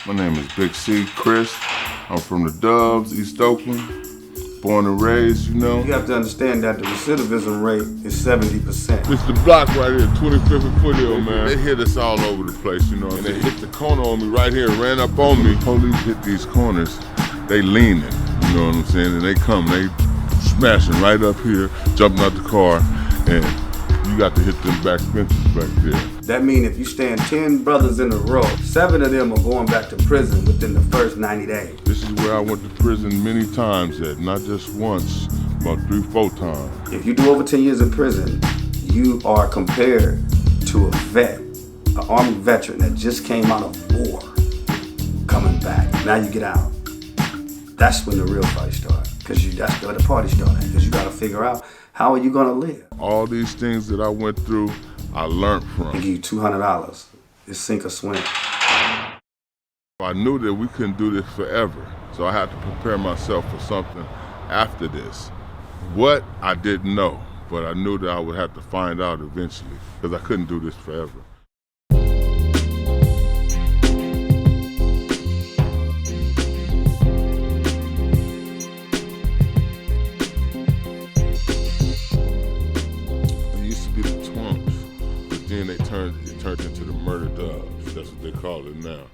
My name is Big C, Chris. I'm from the Dubs, East Oakland. Born and raised, you know. You have to understand that the recidivism rate is 70%. It's the block right here, 25th and Foothill, man. They hit us all over the place, you know. And they hit the corner on me right here, ran up on me. Police hit these corners, they leaning, you know what I'm saying? And they smashing right up here, jumping out the car, and you got to hit them back fences back there. That means if you stand 10 brothers in a row, 7 of them are going back to prison within the first 90 days. This is where I went to prison many times at, not just once, about 3-4 times. If you do over 10 years in prison, you are compared to a vet, an Army veteran that just came out of war, coming back. Now you get out. That's when the real fight starts, because that's where the party started, because you got to figure out how are you going to live. All these things that I went through, I learned from. They give you $200. It's sink or swim. I knew that we couldn't do this forever, so I had to prepare myself for something after this. What, I didn't know, but I knew that I would have to find out eventually, because I couldn't do this forever. Then it turned into the murder Dubs. That's what they call it now.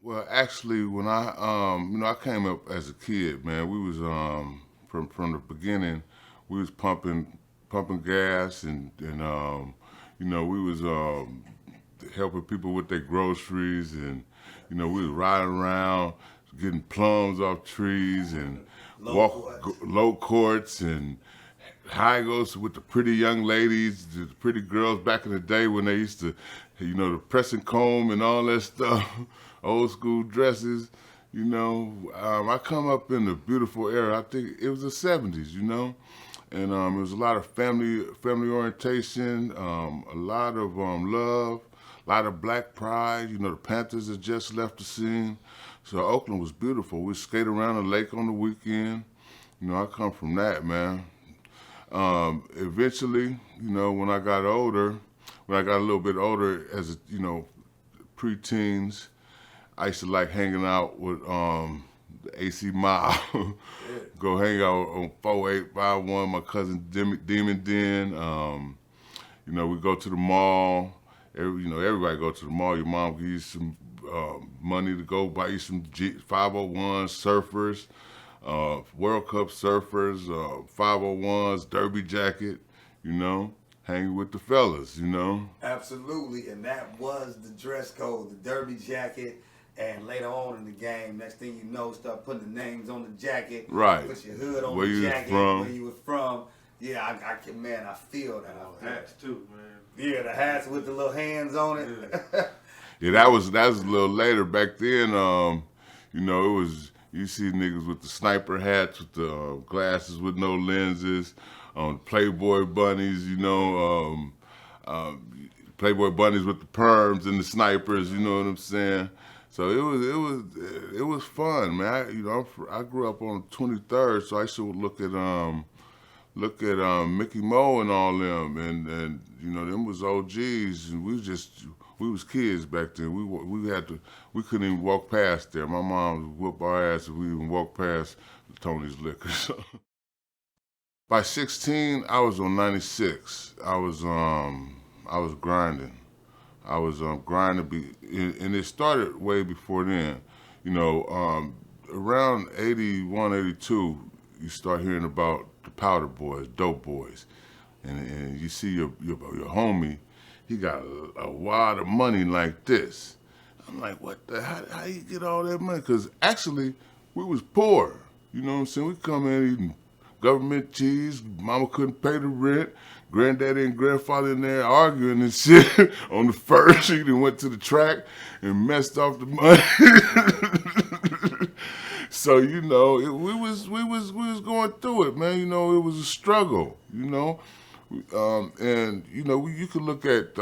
Well, actually, when I came up as a kid, man, we was from the beginning, we was pumping gas and we was helping people with their groceries, and we was riding around getting plums off trees and low courts and high goes with the pretty young ladies, the pretty girls back in the day when they used to, the press and comb and all that stuff, old school dresses, I come up in a beautiful era. I think it was the 70s, and it was a lot of family orientation, a lot of love, a lot of black pride. The Panthers had just left the scene. So Oakland was beautiful. We skate around the lake on the weekend. I come from that, man. Eventually, when I got a little bit older as pre-teens, I used to like hanging out with the AC Mob. Go hang out on 4851, my cousin Demon Den. We go to the mall. Everybody go to the mall. Your mom gives you some money to go buy you some 501 surfers. World Cup surfers, 501s, derby jacket, hanging with the fellas, Absolutely, and that was the dress code, the derby jacket, and later on in the game, next thing you know, start putting the names on the jacket, right? Put your hood on where the jacket, from. where you was from. Yeah, I feel that. Hats too, man. Yeah, the hats with the little hands on it. Yeah, that was a little later. Back then, it was. You see niggas with the sniper hats, with the glasses with no lenses, Playboy bunnies, Playboy bunnies with the perms and the snipers, you know what I'm saying? So it was fun, man. I grew up on 23rd, so I used to look at Mickey Mo and all them, and them was OGs, and we was kids back then. We couldn't even walk past there. My mom would whoop our ass if we even walked past Tony's Liquor. So. By 16, I was on 96. I was grinding. I was grinding, and it started way before then. Around 81, 82, you start hearing about the powder boys, dope boys, and you see your homie. He got a wad of money like this. I'm like, what the, how you get all that money? Because actually, we was poor. You know what I'm saying? We come in eating government cheese. Mama couldn't pay the rent. Granddaddy and grandfather in there arguing and shit on the first. He then went to the track and messed off the money. So, we was going through it, man. It was a struggle, and you could look at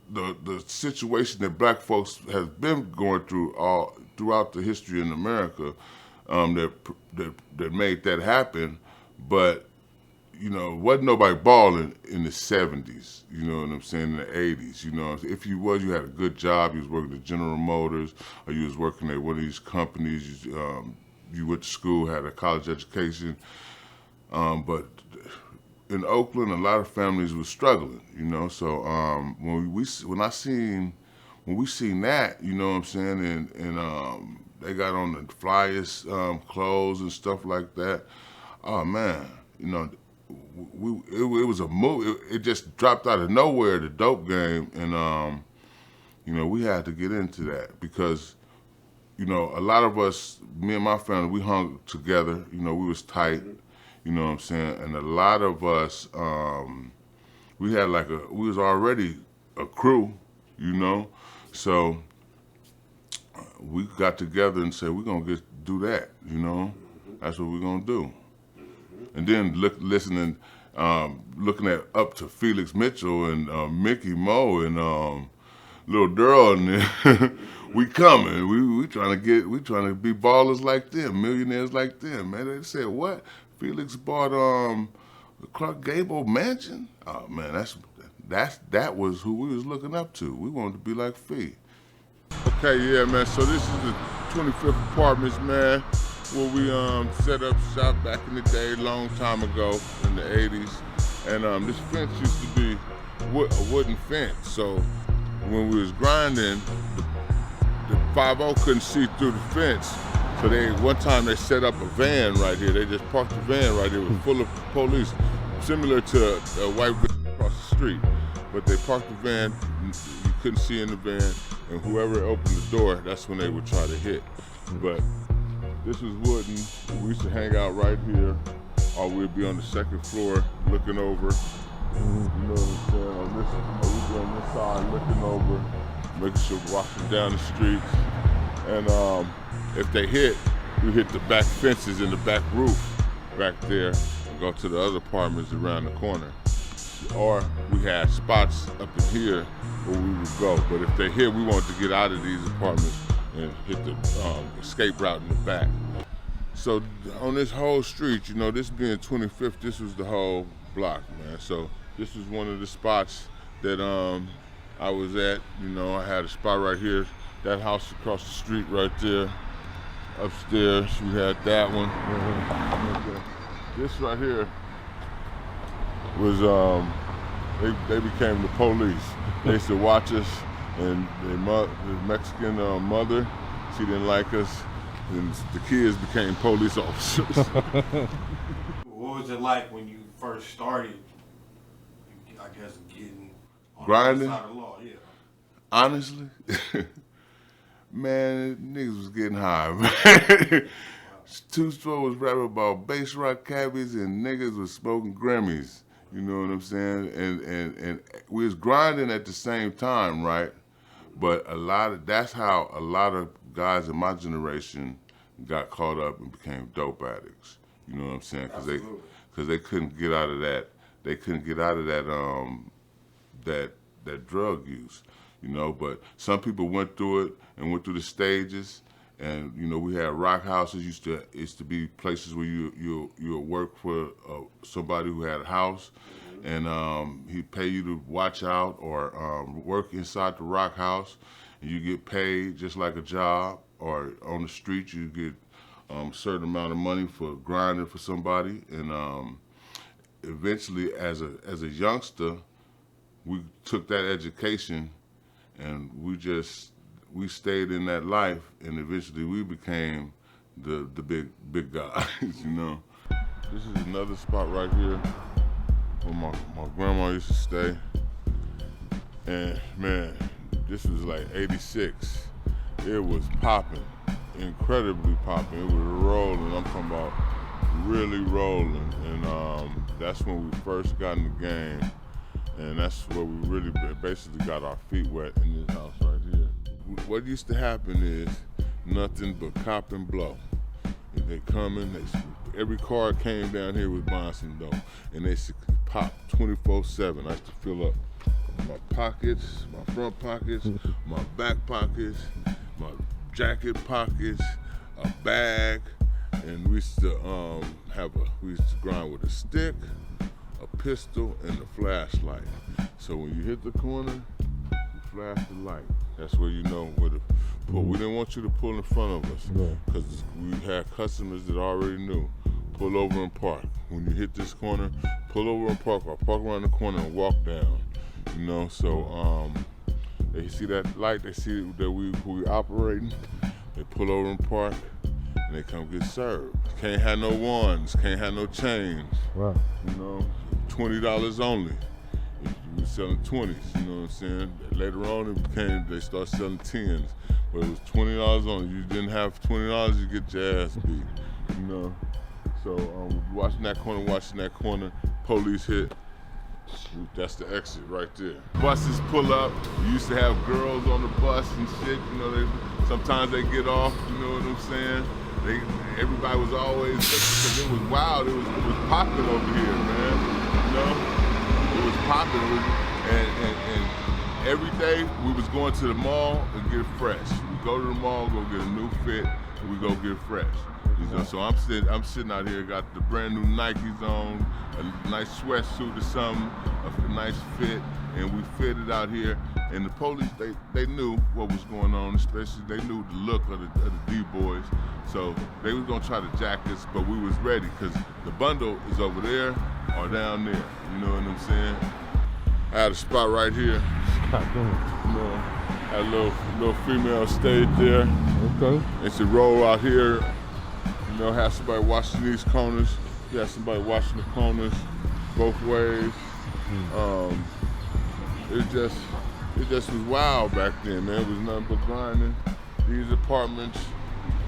the situation that black folks has been going through all throughout the history in America, that made that happen. But wasn't nobody balling in the 70s, you know what I'm saying, in the 80s, If you was, you had a good job, you was working at General Motors, or you was working at one of these companies, you went to school, had a college education, but in Oakland, a lot of families were struggling, so when we seen that, you know what I'm saying, and they got on the flyest clothes and stuff like that, oh man, it was a move. It just dropped out of nowhere, the dope game, and we had to get into that because a lot of us, me and my family, we hung together. We was tight. You know what I'm saying? And a lot of us, we had we was already a crew, so we got together and said we're gonna do that. That's what we're gonna do. And then looking up to Felix Mitchell and Mickey Mo and Lil Durl, and we coming. We trying to be ballers like them, millionaires like them. Man, they said what? Felix bought the Clark Gable mansion. Oh man, that was who we was looking up to. We wanted to be like Fee. Okay, yeah, man. So this is the 25th Apartments, man, where we set up shop back in the day, long time ago in the 80s. And this fence used to be a wooden fence. So when we was grinding, the 5-0 couldn't see through the fence. So one time they set up a van right here. They just parked the van right here. It was full of police, similar to a white van across the street. But they parked the van, you couldn't see in the van, and whoever opened the door, that's when they would try to hit. But this was wooden. We used to hang out right here, or we'd be on the second floor looking over. You know what I'm saying? We'd be on this side looking over, making sure we're walking down the street. And if they hit, we hit the back fences and the back roof back there and go to the other apartments around the corner. Or we had spots up in here where we would go. But if they hit, we wanted to get out of these apartments and hit the escape route in the back. So on this whole street, this being 25th, this was the whole block, man. So this was one of the spots that I was at. I had a spot right here, that house across the street right there. Upstairs, we had that one. This right here was, they became the police. They used to watch us, and the Mexican mother, she didn't like us, and the kids became police officers. What was it like when you first started, I guess, getting on grinding? the other side of the law? Yeah. Honestly, man, niggas was getting high, man. Two Store was rapping about bass rock cabbies and niggas was smoking Grammys. You know what I'm saying? And we was grinding at the same time, right? But that's how a lot of guys in my generation got caught up and became dope addicts. You know what I'm saying? Because they couldn't get out of that. They couldn't get out of that drug use. But some people went through it and went through the stages. And we had rock houses. Used to be places where you would work for somebody who had a house, and he'd pay you to watch out or work inside the rock house, and you get paid just like a job. Or on the street, you get a certain amount of money for grinding for somebody. And eventually, as a youngster, we took that education, and we stayed in that life, and eventually we became the big guys, This is another spot right here where my grandma used to stay. And man, this was like 86. It was popping, incredibly popping. It was rolling, I'm talking about really rolling. And that's when we first got in the game. And that's where we really basically got our feet wet in this house right here. What used to happen is nothing but cop and blow. And they come in, every car came down here with buying some dope. And they pop 24/7. I used to fill up my pockets, my front pockets, my back pockets, my jacket pockets, a bag. And we used to grind with a stick. a pistol, and a flashlight. So when you hit the corner, you flash the light. That's where you know where to pull. We didn't want you to pull in front of us because we had customers that already knew. Pull over and park. When you hit this corner, pull over and park, or park around the corner and walk down. You know, so they see that light, they see that we operating, they pull over and park, and they come get served. Can't have no ones, can't have no change. Wow. You know, $20 only. We were selling 20s, you know what I'm saying? Later on they started selling 10s, but it was $20 only. You didn't have $20, you get your ass beat, you know? So watching that corner, police hit. That's the exit right there. Buses pull up. You used to have girls on the bus and shit. You know, sometimes they get off. You know what I'm saying? Everybody was always because it was wild. It was popping over here, man. You know, it was popping. And every day we was going to the mall and get fresh. We go to the mall, go get a new fit, and we go get fresh. You know, so I'm sitting out here, got the brand new Nikes on, a nice sweatsuit or something, a nice fit, and we fitted out here. And the police, they knew what was going on, especially they knew the look of the D-boys. So they was gonna try to jack us, but we was ready because the bundle is over there or down there. You know what I'm saying? I had a spot right here. You know, had a little female stayed there. Okay. And she roll out here. You know, have somebody watching these corners. You have somebody watching the corners both ways. It just was wild back then, man. It was nothing but grinding. These apartments,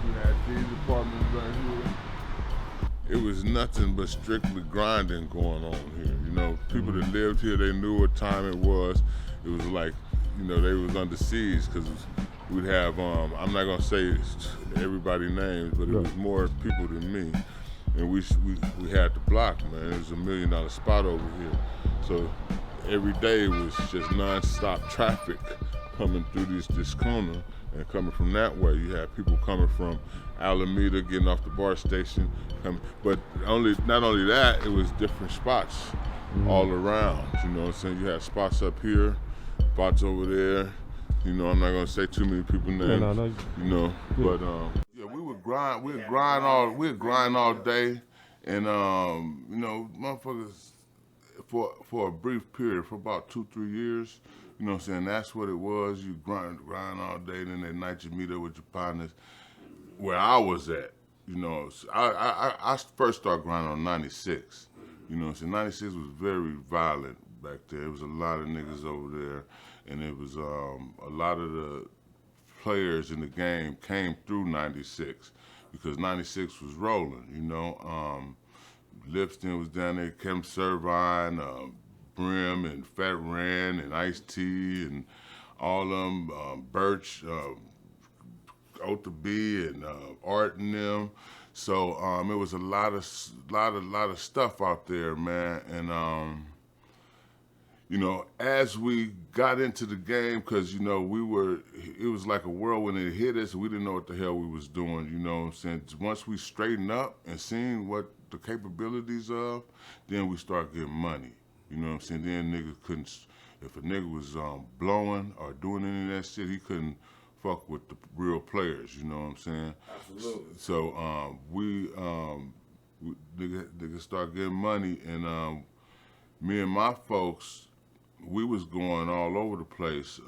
we had these apartments right here. It was nothing but strictly grinding going on here. You know, people that lived here, they knew what time it was. It was like, you know, they was under siege because we'd have, I'm not gonna say everybody's names, but it was more people than me. And we had the block, man. It was $1 million spot over here. So every day was just non-stop traffic coming through this corner and coming from that way. You had people coming from Alameda, getting off the BART station. But not only that, it was different spots all around. You know what I'm saying? You had spots up here, spots over there. You know, I'm not gonna say too many people's names. No. You know, but yeah, we would grind all day, and you know, motherfuckers for a brief period, for about 2-3 years. You know what I'm saying? That's what it was. You grind all day, then at night you meet up with your partners. Where I was at, you know, I first started grinding on 96. You know what I'm saying? 96 was very violent back there. There was a lot of niggas over there, and it was a lot of the players in the game came through 96 because 96 was rolling, you know. Lipston was down there, Kim Servine, Brim and Fat Ran and Ice-T and all of them, Birch, Ota B and Art and them. So it was a lot of stuff out there, man. And you know, as we got into the game, because you know it was like a whirlwind. It hit us. We didn't know what the hell we was doing. You know what I'm saying? Once we straightened up and seen what the capabilities of, then we start getting money. You know what I'm saying? Then niggas couldn't. If a nigga was blowing or doing any of that shit, he couldn't fuck with the real players, you know what I'm saying? Absolutely. So niggas start getting money, and me and my folks, we was going all over the place.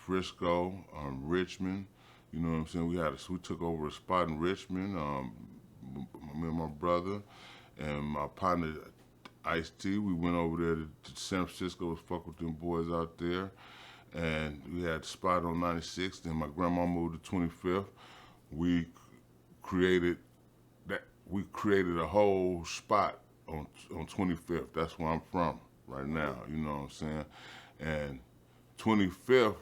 Frisco, Richmond, you know what I'm saying? We took over a spot in Richmond, me and my brother and my partner Ice-T. We went over there to San Francisco to fuck with them boys out there. And we had a spot on 96, then my grandma moved to 25th. We created a whole spot on 25th. That's where I'm from right now, you know what I'm saying? And 25th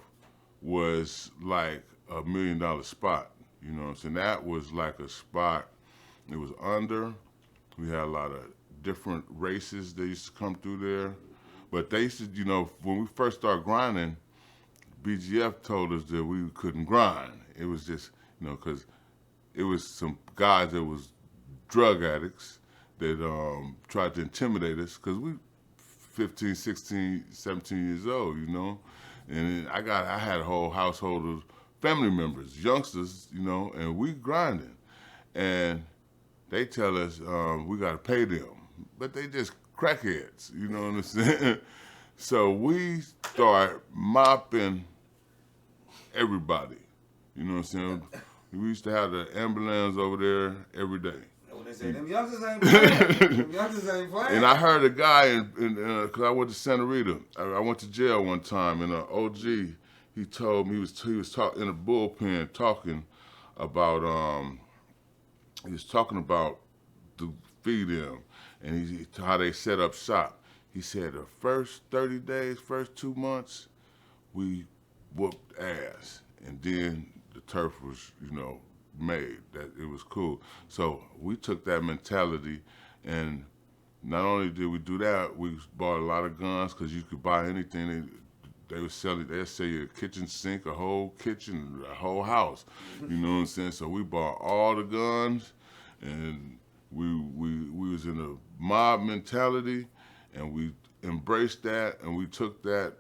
was like $1 million spot, you know what I'm saying? That was like a spot, it was under. We had a lot of different races that used to come through there. But they used to, you know, when we first started grinding, BGF told us that we couldn't grind. It was just, you know, because it was some guys that was drug addicts that tried to intimidate us because 15, 16, 17 years old, you know. And I had a whole household of family members, youngsters, you know, and we grinding. And they tell us we got to pay them, but they just crackheads, you know what I'm saying? So we start mopping everybody, you know what I'm saying? We used to have the ambulance over there every day. What they say, them youngsters ain't playing. Them youngsters ain't playing. And I heard a guy, because I went to Santa Rita. I went to jail one time, and OG, he told me he was talking in a bullpen talking about he was talking about the feed them and how they set up shop. He said the first 30 days, first 2 months, we whooped ass, and then the turf was, you know, made. That it was cool. So we took that mentality, and not only did we do that, we bought a lot of guns because you could buy anything. They would sell it. They'd sell you a kitchen sink, a whole kitchen, a whole house. You know what I'm saying? So we bought all the guns, and we was in a mob mentality, and we embraced that, and we took that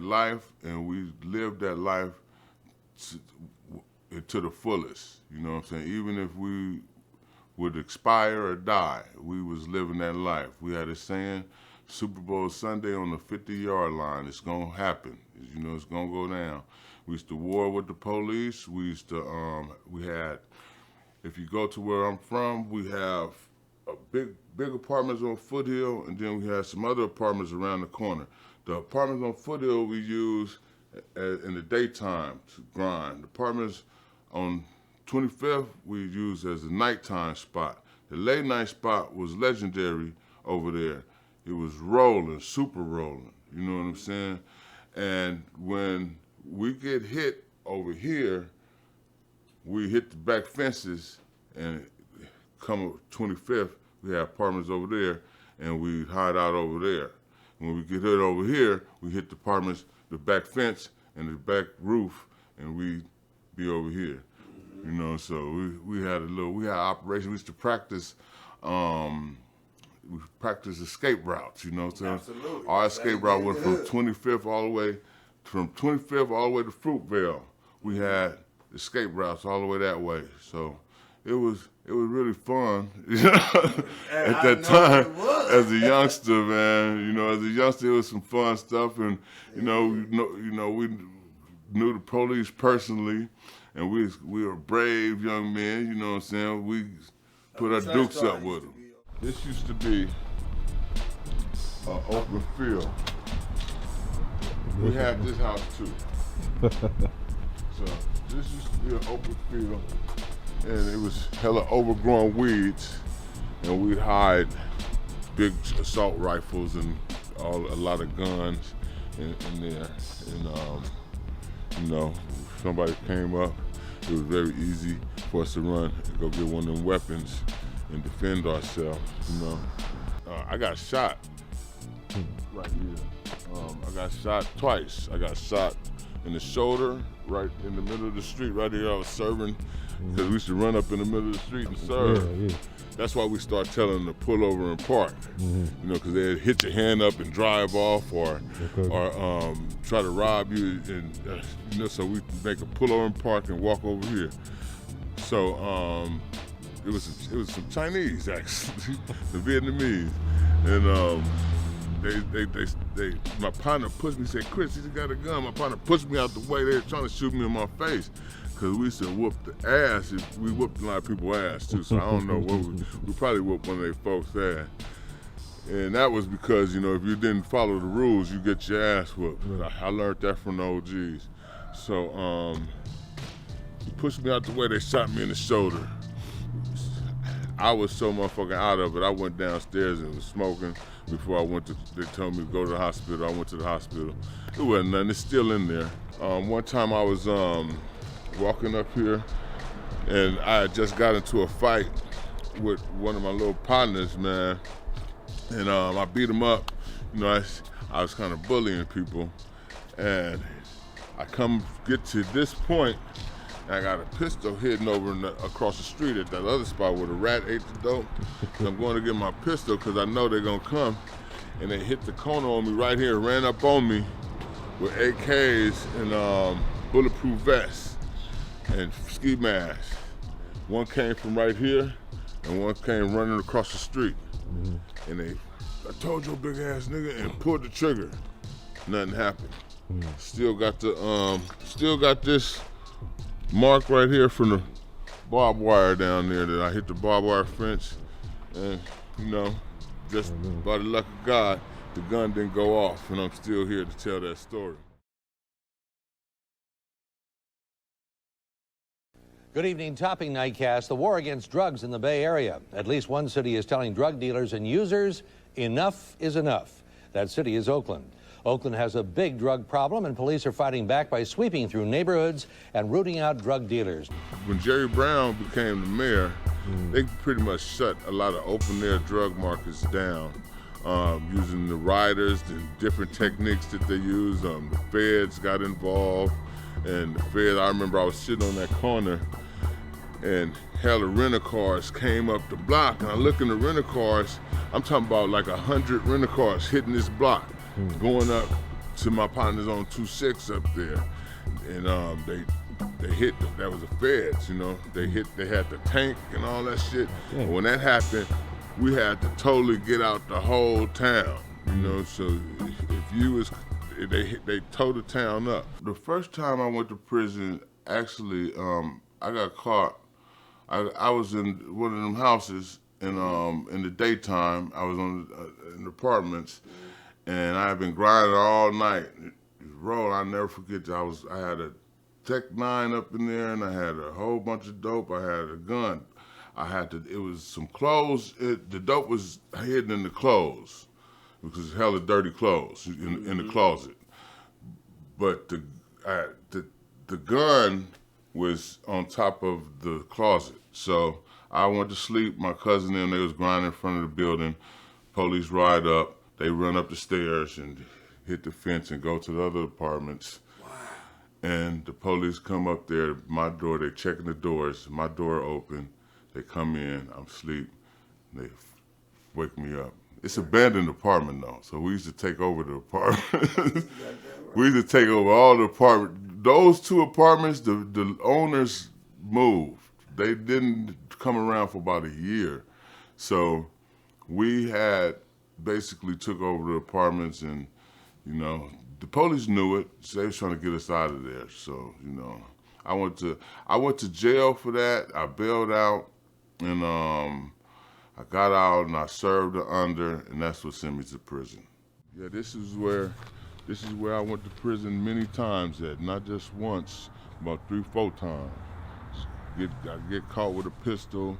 life, and we lived that life to the fullest. You know what I'm saying? Even if we would expire or die, we was living that life. We had a saying, Super Bowl Sunday on the 50-yard line, it's gonna happen. You know, it's gonna go down. We used to war with the police. We used to, we had, if you go to where I'm from, we have a big apartments on Foothill, and then we had some other apartments around the corner. The apartments on Foothill we use in the daytime to grind. The apartments on 25th we use as a nighttime spot. The late night spot was legendary over there. It was rolling, super rolling, you know what I'm saying? And when we get hit over here, we hit the back fences, and come up 25th, we have apartments over there, and we hide out over there. When we get hit over here, we hit the apartments, the back fence, and the back roof, and we be over here. You know, so we had operation. We used to practice, escape routes, you know what I'm saying? Absolutely. Our escape route went from 25th all the way to Fruitvale. We had escape routes all the way that way. So it was really fun, you know, at that time as a youngster, man. You know, as a youngster, it was some fun stuff, and we knew the police personally, and we were brave young men. You know what I'm saying? We put our dukes up with them. This used to be an open field. We had this house too. So this used to be an open field, and it was hella overgrown weeds, and we'd hide big assault rifles and a lot of guns in there. And you know, if somebody came up, it was very easy for us to run and go get one of them weapons and defend ourselves, you know. I got shot right here. I got shot twice. I got shot in the shoulder, right in the middle of the street, right here. I was serving, because we used to run up in the middle of the street and serve. Yeah. That's why we start telling them to pull over and park, you know, because they'd hit your hand up and drive off, or try to rob you, and you know, so we make a pull over and park and walk over here. So it was some Chinese actually, the Vietnamese, and they my partner pushed me, said, Chris, he's got a gun. My partner pushed me out the way. They were trying to shoot me in my face, because we used to whoop the ass. We whooped a lot of people's ass too, so I don't know what we probably whooped one of their folks' ass. And that was because, you know, if you didn't follow the rules, you get your ass whooped. I learned that from the OGs. So he pushed me out the way. They shot me in the shoulder. I was so motherfucking out of it. I went downstairs and was smoking before they told me to go to the hospital. I went to the hospital. It wasn't nothing. It's still in there. One time I was walking up here, and I had just got into a fight with one of my little partners, man. And I beat him up. You know, I was kind of bullying people. And I get to this point, and I got a pistol hidden over across the street at that other spot where the rat ate the dope. So I'm going to get my pistol because I know they're going to come. and they hit the corner on me right here, ran up on me with AKs and bulletproof vests and ski masks. One came from right here, and one came running across the street. And I told you, big ass nigga, and pulled the trigger. Nothing happened. Still got this mark right here from the barbed wire down there that I hit the barbed wire fence, and just by the luck of God, the gun didn't go off, and I'm still here to tell that story. Good evening. Topping Nightcast, the war against drugs in the Bay Area. At least one city is telling drug dealers and users, enough is enough. That city is Oakland. Oakland has a big drug problem, and police are fighting back by sweeping through neighborhoods and rooting out drug dealers. When Jerry Brown became the mayor, they pretty much shut a lot of open-air drug markets down, using the riders and different techniques that they use. The feds got involved, and the feds, I remember I was sitting on that corner, and hell, the rental cars came up the block, and I look in the rental cars, I'm talking about like 100 rental cars hitting this block, going up to my partners on 26 up there, and they hit, that was the feds, they had the tank and all that shit. And when that happened, we had to totally get out the whole town, so they tore the town up. The first time I went to prison, actually, I got caught. I was in one of them houses, and in the daytime, I was in apartments, and I had been grinding all night. I'll never forget that. I had a Tech 9 up in there, and I had a whole bunch of dope. I had a gun. It was some clothes. The dope was hidden in the clothes, because it's hella dirty clothes in the closet. But the gun was on top of the closet. So I went to sleep. My cousin and they was grinding in front of the building. Police ride up. They run up the stairs and hit the fence and go to the other apartments. Wow. And the police come up there, my door, they checking the doors. My door open. They come in. I'm asleep. They wake me up. It's an abandoned apartment though, so we used to take over the apartment. We used to take over all the apartments. Those two apartments, the owners moved. They didn't come around for about a year. So we had basically took over the apartments, and the police knew it, so they was trying to get us out of there. So, I went to jail for that. I bailed out, and I got out and I served under, and that's what sent me to prison. Yeah, this is where I went to prison many times at, not just once, about 3-4 times. I get caught with a pistol,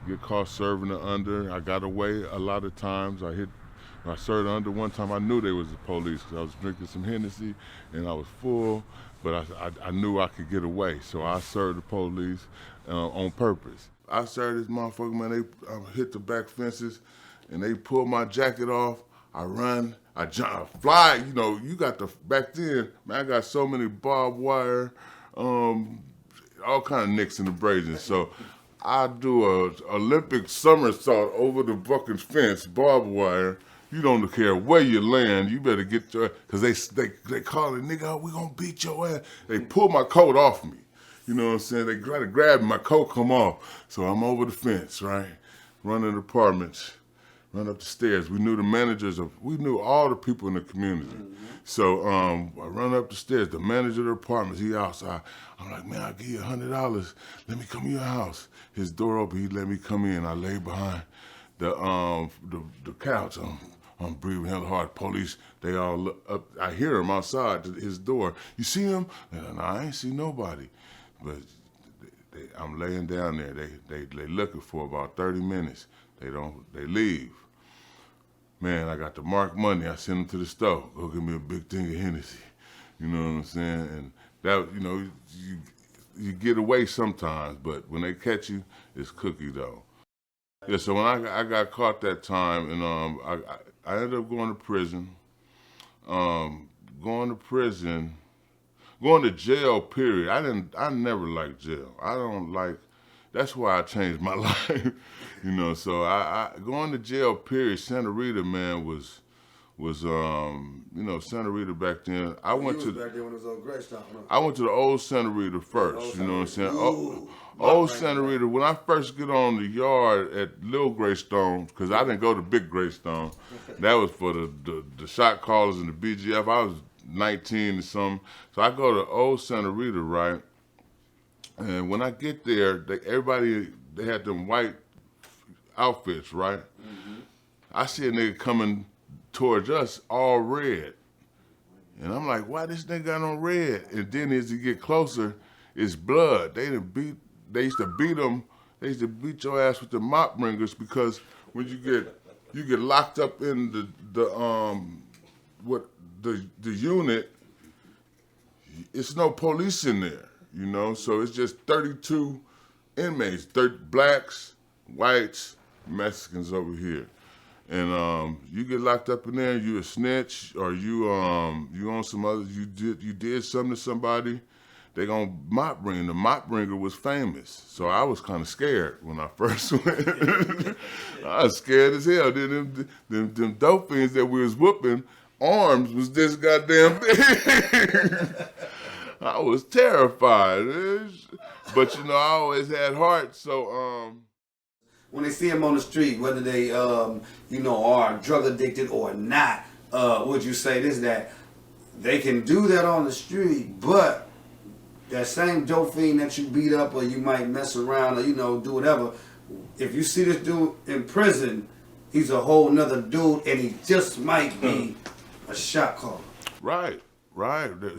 get caught serving the under. I got away a lot of times. I served under one time. I knew they was the police because I was drinking some Hennessy and I was full, but I knew I could get away, so I served the police on purpose. I served this motherfucker, man. I hit the back fences, and they pulled my jacket off. I run, I jump, I fly. You got back then, man, I got so many barbed wire, all kind of nicks in the brazen. So I do a Olympic somersault over the fucking fence, barbed wire. You don't care where you land, you better get your, because they call it, nigga, we gonna beat your ass. They pull my coat off me. You know what I'm saying? They try to grab me, my coat come off. So I'm over the fence, right? Running the apartments, run up the stairs. We knew the managers we knew all the people in the community. So I run up the stairs, the manager of the apartments, he outside. I'm like, man, I'll give you $100. Let me come to your house. His door open, he let me come in. I lay behind the couch. I'm breathing hella hard. Police, they all look up. I hear him outside his door. You see him? No, I ain't see nobody. But I'm laying down there. They looking for about 30 minutes. They leave. Man, I got the marked money. I send them to the store. Go get me a big thing of Hennessy. You know what I'm saying? And that, you get away sometimes, but when they catch you, it's cookie dough. Yeah, so when I got caught that time, and I ended up going to prison. Going to jail, period. I never liked jail. I don't like, that's why I changed my life. You know, so I going to jail. Period. Santa Rita, man, was you know, Santa Rita back then. I went to back there when it was on Greystone. Huh? I went to the old Santa Rita first. Old You know what I'm saying? Ooh, Old Santa Rita. When I first get on the yard at Little Greystone, because I didn't go to Big Greystone, that was for the shot callers and the BGF. I was 19 or something, so I go to old Santa Rita, right? And when I get there, they had them white outfits, right? Mm-hmm. I see a nigga coming towards us all red. And I'm like, why this nigga got on red? And then as you get closer, it's blood. They used to beat them, they used to beat your ass with the mop bringers, because when you get locked up in the unit, it's no police in there, you know? So it's just 32 inmates, 30 blacks, whites, Mexicans over here. And you get locked up in there, you a snitch, or you on some other, you did something to somebody, they gonna mop bring. The mop bringer was famous, so I was kind of scared when I first went. I was scared as hell. Then them dope fiends that we was whooping, arms was this goddamn big. I was terrified, but you know I always had heart, so. When they see them on the street, whether they, you know, are drug addicted or not, would you say this, that they can do that on the street, but that same dope fiend that you beat up, or you might mess around, or, you know, do whatever, if you see this dude in prison, he's a whole nother dude, and he just might be a shot caller. Right.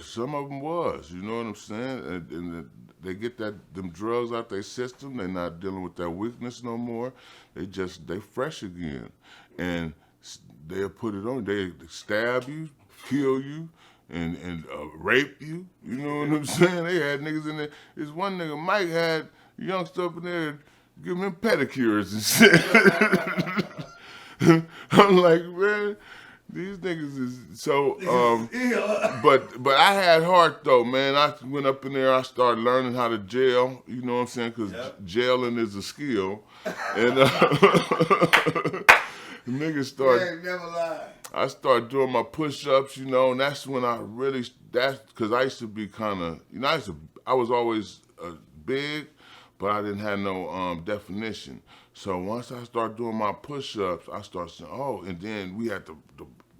Some of them was, you know what I'm saying? And they get them drugs out their system. They're not dealing with that weakness no more. They fresh again, and they'll put it on. They stab you, kill you, and rape you. You know what I'm saying? They had niggas in there. This one nigga, Mike, had a youngster up in there giving him pedicures and shit. I'm like, man. These niggas is so, but I had heart though, man. I went up in there, I started learning how to jail, you know what I'm saying? Because jailing is a skill. And niggas started, never lie. I started doing my push-ups, you know, and that's when I really, because I used to be kind of, you know, I was always big, but I didn't have no definition. So once I started doing my push-ups, I started saying, oh, and then we had the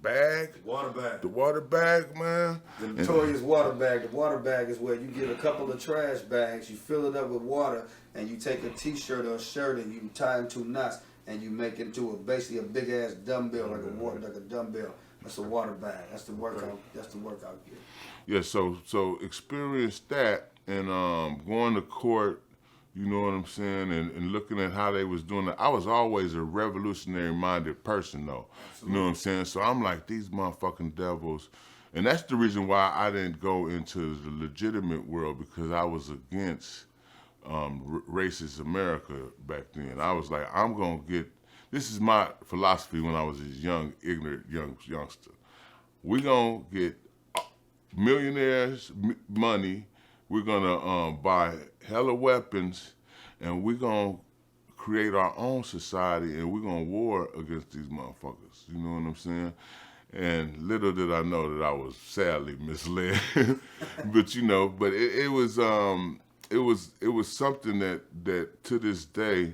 bag. Water bag. The water bag, man. The notorious water bag. The water bag is where you get a couple of trash bags, you fill it up with water, and you take a t-shirt or a shirt and you tie them 2 knots, and you make it into basically a big ass dumbbell, like a dumbbell. That's a water bag. That's the workout. That's the workout gear. Yeah. So experience that, and going to court. You know what I'm saying? And looking at how they was doing it. I was always a revolutionary-minded person, though. Absolutely. You know what I'm saying? So I'm like, these motherfucking devils. And that's the reason why I didn't go into the legitimate world, because I was against racist America back then. I was like, I'm going to get, this is my philosophy when I was a young, ignorant youngster. We're going to get millionaires' money. We're gonna buy hella weapons, and we're gonna create our own society, and we're gonna war against these motherfuckers. You know what I'm saying? And little did I know that I was sadly misled. But you know, but it was something that to this day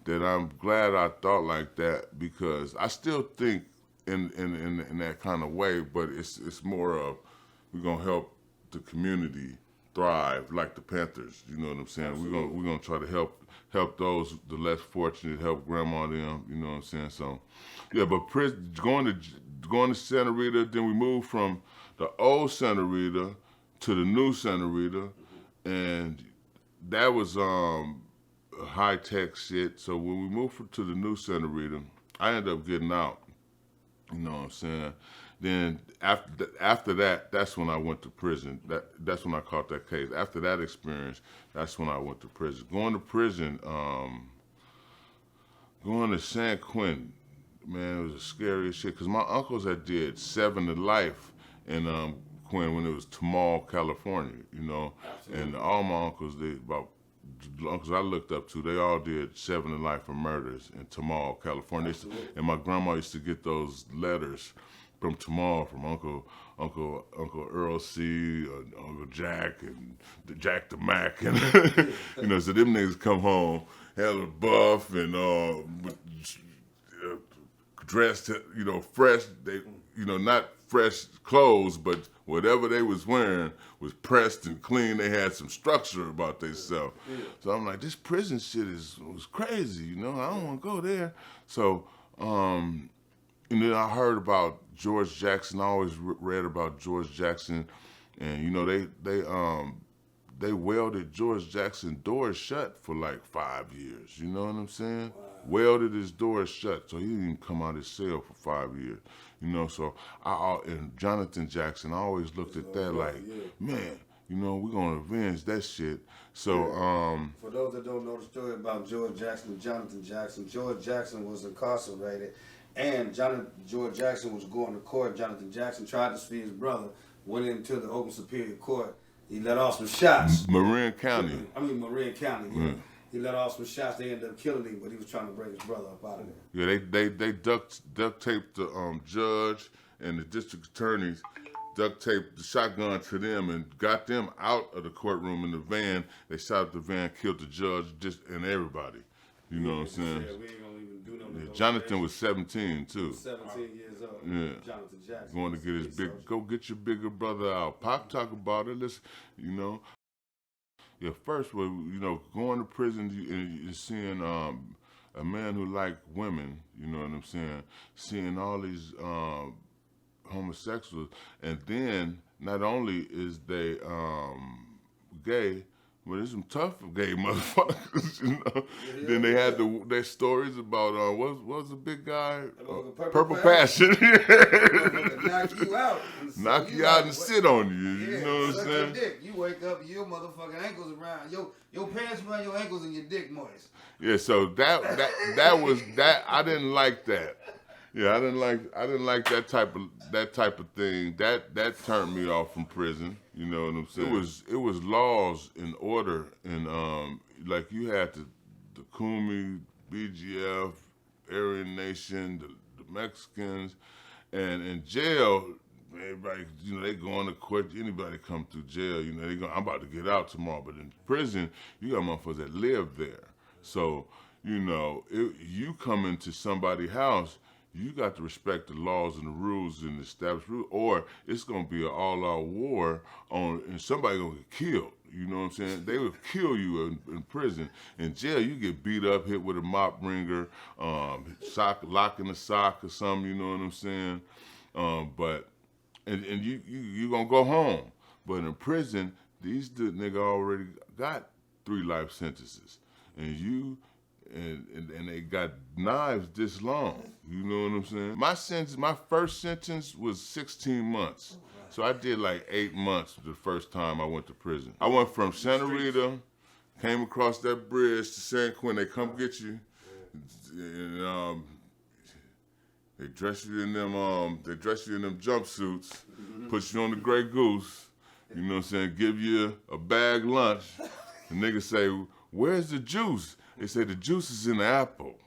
that I'm glad I thought like that, because I still think in that kind of way, but it's more of we're gonna help the community thrive like the Panthers. You know what I'm saying? Absolutely. We're gonna try to help those the less fortunate, help grandma them. You know what I'm saying? So yeah, but going to Santa Rita, then we moved from the old Santa Rita to the new Santa Rita, and that was high tech shit. So when we moved to the new Santa Rita, I ended up getting out. You know what I'm saying? Then after that, that's when I went to prison. That's when I caught that case. After that experience, that's when I went to prison. Going to prison, going to San Quentin, man, it was the scariest shit. Cause my uncles had did 7 to life in Quentin when it was Tamal, California. You know, absolutely. And all my uncles did about uncles I looked up to, they all did 7 to life for murders in Tamal, California. And my grandma used to get those letters from Tamal, from Uncle Earl C, Uncle Jack, and Jack the Mac, and you know, so them niggas come home hella buff and dressed, you know, fresh. They, you know, not fresh clothes, but whatever they was wearing was pressed and clean. They had some structure about themselves. So I'm like, this prison shit was crazy, you know. I don't want to go there. So, and then I heard about George Jackson. I always read about George Jackson, and you know, they welded George Jackson doors shut for like 5 years. You know what I'm saying? Wow. Welded his doors shut, so he didn't even come out his cell for 5 years. You know, so and Jonathan Jackson, I always looked at that like, man, you know, we're gonna avenge that shit. So, for those that don't know the story about George Jackson and Jonathan Jackson, George Jackson was incarcerated, and George Jackson was going to court. Jonathan Jackson tried to see his brother, went into the Oakland Superior Court. He let off some shots. Marin County. Marin County. Yeah. He let off some shots. They ended up killing him, but he was trying to bring his brother up out of there. Yeah, they duct taped the judge and the district attorneys, duct taped the shotgun to them and got them out of the courtroom in the van. They shot up the van, killed the judge, and everybody. You know what I'm saying? Yeah, we ain't gonna even do no Jonathan was 17 too. 17 years old. Yeah. Jonathan Jackson. Going to get his go get your bigger brother out. Pop talk about it. Let's, you know. Yeah, first, well, you know, going to prison and you're seeing a man who liked women, you know what I'm saying, seeing all these homosexuals, and then not only is they gay, but there's some tough gay motherfuckers, you know. Yeah, then they had their stories about what was the big guy? Purple Passion. Knock you out. Knock you out and sit on you. You know what I'm saying? Dick. You wake up, your motherfucking ankles around your pants around your ankles and your dick moist. Yeah, so that was that. I didn't like that. Yeah, I didn't like that type of thing. That turned me off from prison. You know what I'm saying? It was laws in order, and like you had the Kumi, BGF, Aryan Nation, the Mexicans, and in jail, everybody, you know, they going to court. Anybody come through jail, you know, I'm about to get out tomorrow. But in prison, you got motherfuckers that live there. So, you know, you come into somebody's house, you got to respect the laws and the rules and the established rules, or it's gonna be an all-out war and somebody gonna get killed. You know what I'm saying? They will kill you in prison. In jail, you get beat up, hit with a mop wringer, lock in a sock or something. You know what I'm saying? But you gonna go home. But in prison, these nigga already got 3 life sentences, and they got knives this long. You know what I'm saying? My first sentence was 16 months. So I did like 8 months the first time I went to prison. I went from Santa Rita, came across that bridge to San Quentin. They come get you, and they dress you in them jumpsuits, put you on the Grey Goose. You know what I'm saying? Give you a bag lunch. The nigga say, "Where's the juice?" They say the juice is in the apple.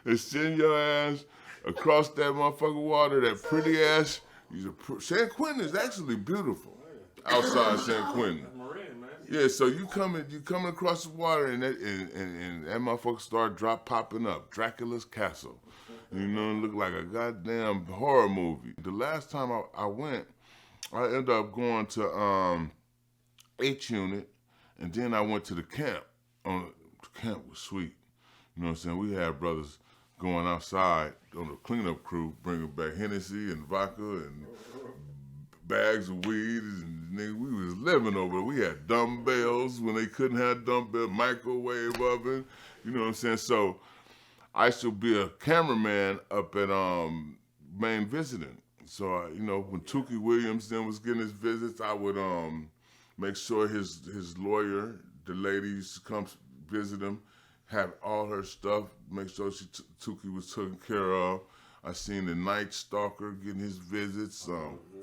They send your ass across that motherfucking water, that pretty ass. San Quentin is actually beautiful outside San Quentin. Yeah, so you coming across the water and that motherfucker start popping up. Dracula's Castle. You know, it looked like a goddamn horror movie. The last time I went, I ended up going to H Unit. And then I went to the camp. The camp was sweet. You know what I'm saying? We had brothers going outside on the cleanup crew, bringing back Hennessy and vodka and bags of weed. And nigga, we was living over there. We had dumbbells when they couldn't have dumbbells, microwave oven. You know what I'm saying? So I used to be a cameraman up at Main Visiting. So, you know, when Tukey Williams then was getting his visits, I would make sure his lawyer, the lady used to come visit him, have all her stuff, make sure Tukey was taken care of. I seen the Night Stalker getting his visits,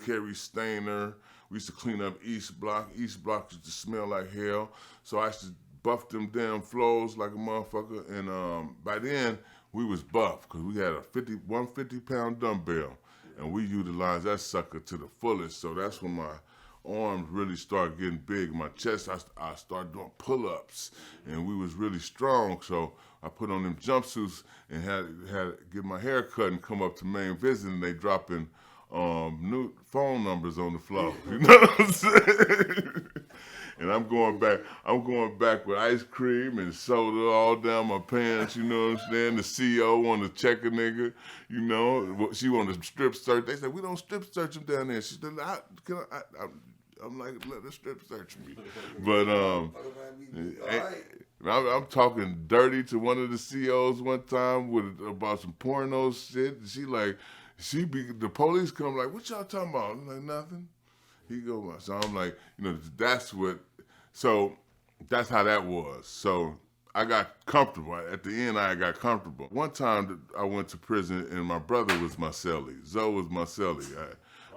Kerry Stainer We used to clean up East Block. East Block used to smell like hell. So I used to buff them damn floors like a motherfucker. And by then, we was buff because we had a 150-pound dumbbell. And we utilized that sucker to the fullest. So that's when my arms really started getting big. My chest, I started doing pull-ups. And we was really strong. So I put on them jumpsuits and had to get my hair cut and come up to main visit, and they dropping new phone numbers on the floor. You know what I'm saying? And I'm going back with ice cream and soda all down my pants, you know what I'm saying? The CEO wanted to check a nigga, you know. She wanted to strip search. They said, we don't strip search him down there. She said, I'm like, let her strip search me. But I'm talking dirty to one of the CEOs one time about some porno shit. The police come like, what y'all talking about? I'm like, nothing. He go, so I'm like, you know, so that's how that was. So I got comfortable. At the end, I got comfortable. One time I went to prison and my brother was my cellie. Zoe was my cellie.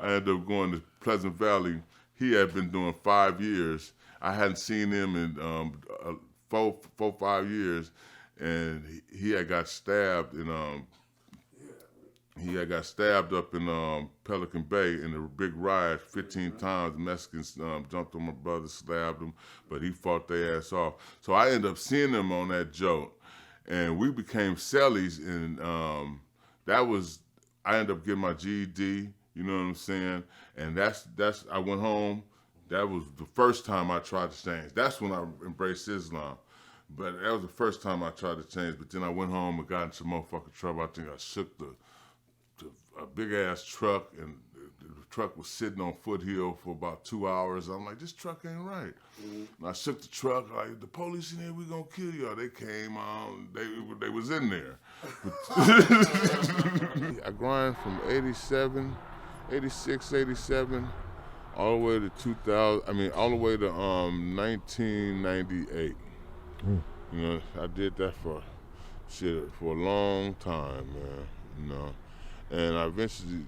I ended up going to Pleasant Valley. He had been doing 5 years. I hadn't seen him in 5 years, and he had got stabbed up in Pelican Bay in a big riot 15 times. Mexicans jumped on my brother, stabbed him, but he fought their ass off. So I ended up seeing him on that joke, and we became cellies, and I ended up getting my GED, you know what I'm saying? And I went home. That was the first time I tried to change. That's when I embraced Islam. But that was the first time I tried to change. But then I went home and got in some motherfucking trouble. I think I shook a big ass truck, and the truck was sitting on Foothill for about 2 hours. I'm like, this truck ain't right. And I shook the truck, like, the police in here, we gonna kill y'all. They came on, they was in there. I grind from 86, 87, all the way to 2000, all the way to 1998. You know, I did that for a long time, man, you know. And I eventually,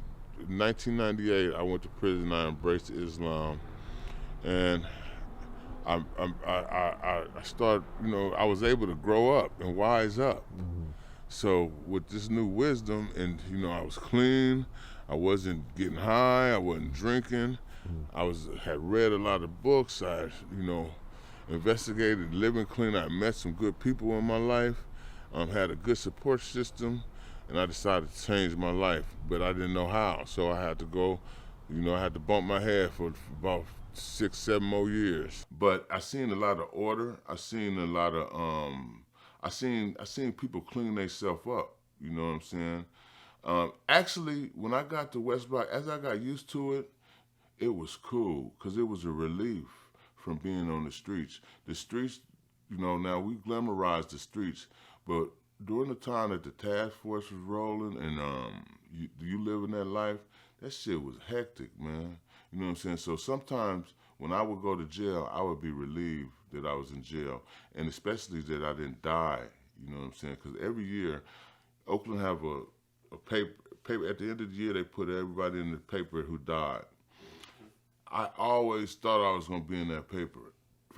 in 1998, I went to prison. I embraced Islam, and I started. You know, I was able to grow up and wise up. So with this new wisdom, and you know, I was clean. I wasn't getting high. I wasn't drinking. Had read a lot of books. I, you know, investigated living clean. I met some good people in my life. Had a good support system. And I decided to change my life, but I didn't know how. So I had to go, you know, I had to bump my head for about 6, 7 more years. But I seen a lot of order. I seen a lot of, I seen people clean themselves up. You know what I'm saying? Actually, when I got to West Block, as I got used to it, it was cool because it was a relief from being on the streets. The streets, you know, now we glamorize the streets, but during the time that the task force was rolling and you live in that life, that shit was hectic, man. You know what I'm saying? So sometimes when I would go to jail, I would be relieved that I was in jail, and especially that I didn't die. You know what I'm saying? Because every year, Oakland have a paper. At the end of the year, they put everybody in the paper who died. I always thought I was going to be in that paper.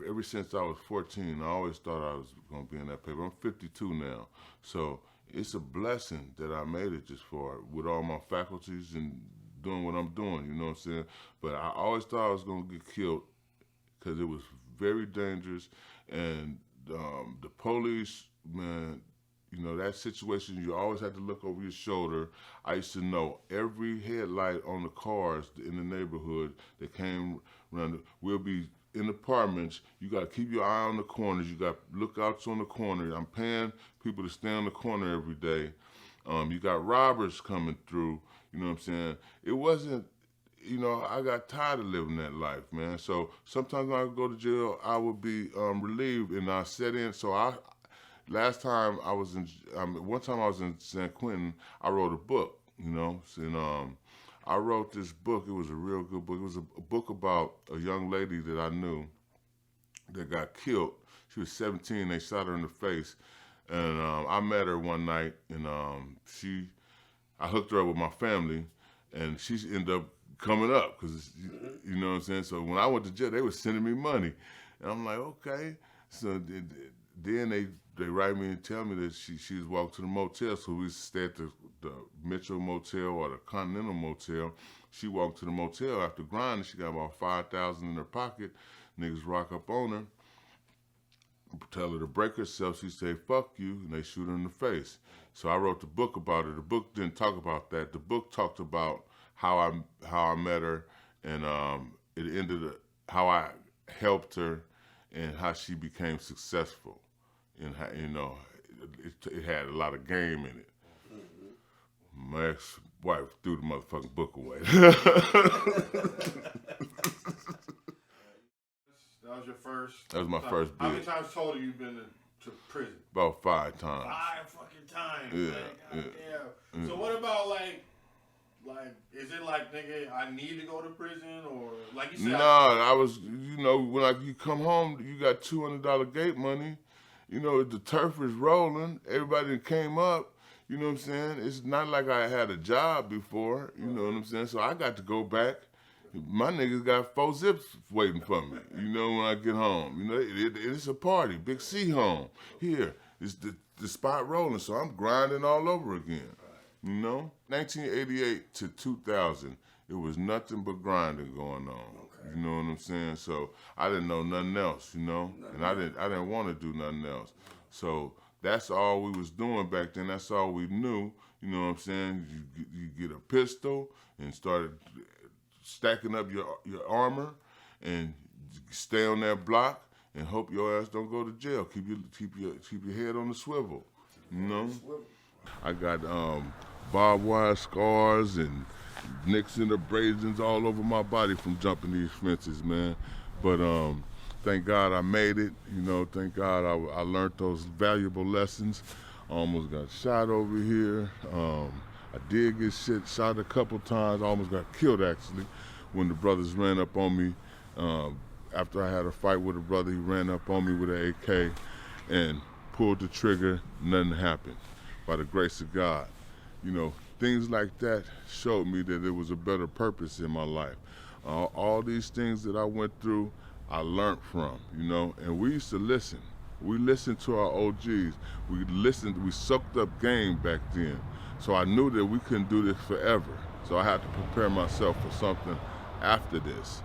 Ever since I was 14, I always thought I was going to be in that paper. I'm 52 now, so it's a blessing that I made it this far with all my faculties and doing what I'm doing, you know what I'm saying? But I always thought I was going to get killed because it was very dangerous, and the police, man, you know, that situation, you always had to look over your shoulder. I used to know every headlight on the cars in the neighborhood that came around. We'll be in apartments, you got to keep your eye on the corners. You got lookouts on the corner. I'm paying people to stay on the corner every day. You got robbers coming through, you know what I'm saying? It wasn't, you know, I got tired of living that life, man. So sometimes when I would go to jail, I would be relieved, and I set in. So last time I was in, one time I was in San Quentin, I wrote a book, you know, and I wrote this book. It was a real good book. It was a book about a young lady that I knew that got killed. She was 17. They shot her in the face. And I met her one night, and I hooked her up with my family, and she ended up coming up, because you know what I'm saying. So when I went to jail, they were sending me money, and I'm like, okay. So then they write me and tell me that she was walking to the motel. So we used to stay at the Mitchell Motel or the Continental Motel. She walked to the motel after grinding. She got about $5,000 in her pocket. Niggas rock up on her, tell her to break herself. She say, fuck you, and they shoot her in the face. So I wrote the book about her. The book didn't talk about that. The book talked about how I met her, and it ended how I helped her, and how she became successful, and how, you know, it had a lot of game in it. My ex-wife threw the motherfucking book away. That was your first. That was my first How many bid. times total you been to prison? About 5 times. 5 fucking times. Yeah, Man, goddamn. So what about like, is it like, nigga, I need to go to prison, or like you said? Nah, I was, you know, when you come home, you got $200 gate money. You know, the turf is rolling. Everybody that came up, you know what I'm saying? It's not like I had a job before, you know what I'm saying? So I got to go back. My niggas got 4 zips waiting for me, you know, when I get home. You know, it's a party, Big C home. Here, it's the spot rolling, so I'm grinding all over again, you know? 1988 to 2000, it was nothing but grinding going on. You know what I'm saying? So I didn't know nothing else, you know? And I didn't want to do nothing else. So that's all we was doing back then. That's all we knew, you know what I'm saying? You get a pistol and started stacking up your armor and stay on that block and hope your ass don't go to jail. Keep your head on the swivel, you know. I got barbed wire scars and nicks and abrasions all over my body from jumping these fences, man. But thank God I made it. You know, thank God I learned those valuable lessons. I almost got shot over here. I did get shot a couple times. I almost got killed, actually, when the brothers ran up on me. After I had a fight with a brother, he ran up on me with an AK and pulled the trigger. Nothing happened. By the grace of God. You know, things like that showed me that there was a better purpose in my life. All these things that I went through, I learned from, you know, and we used to listen. We listened to our OGs. We soaked up game back then. So I knew that we couldn't do this forever. So I had to prepare myself for something after this.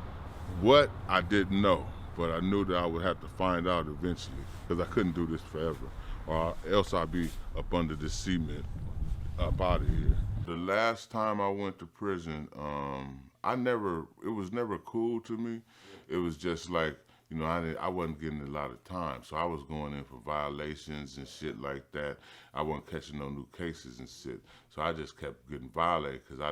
What, I didn't know, but I knew that I would have to find out eventually, because I couldn't do this forever, or else I'd be up under the cement, up out of here. The last time I went to prison, it was never cool to me. It was just like, you know, I wasn't getting a lot of time, so I was going in for violations and shit like that. I wasn't catching no new cases and shit, so I just kept getting violated because I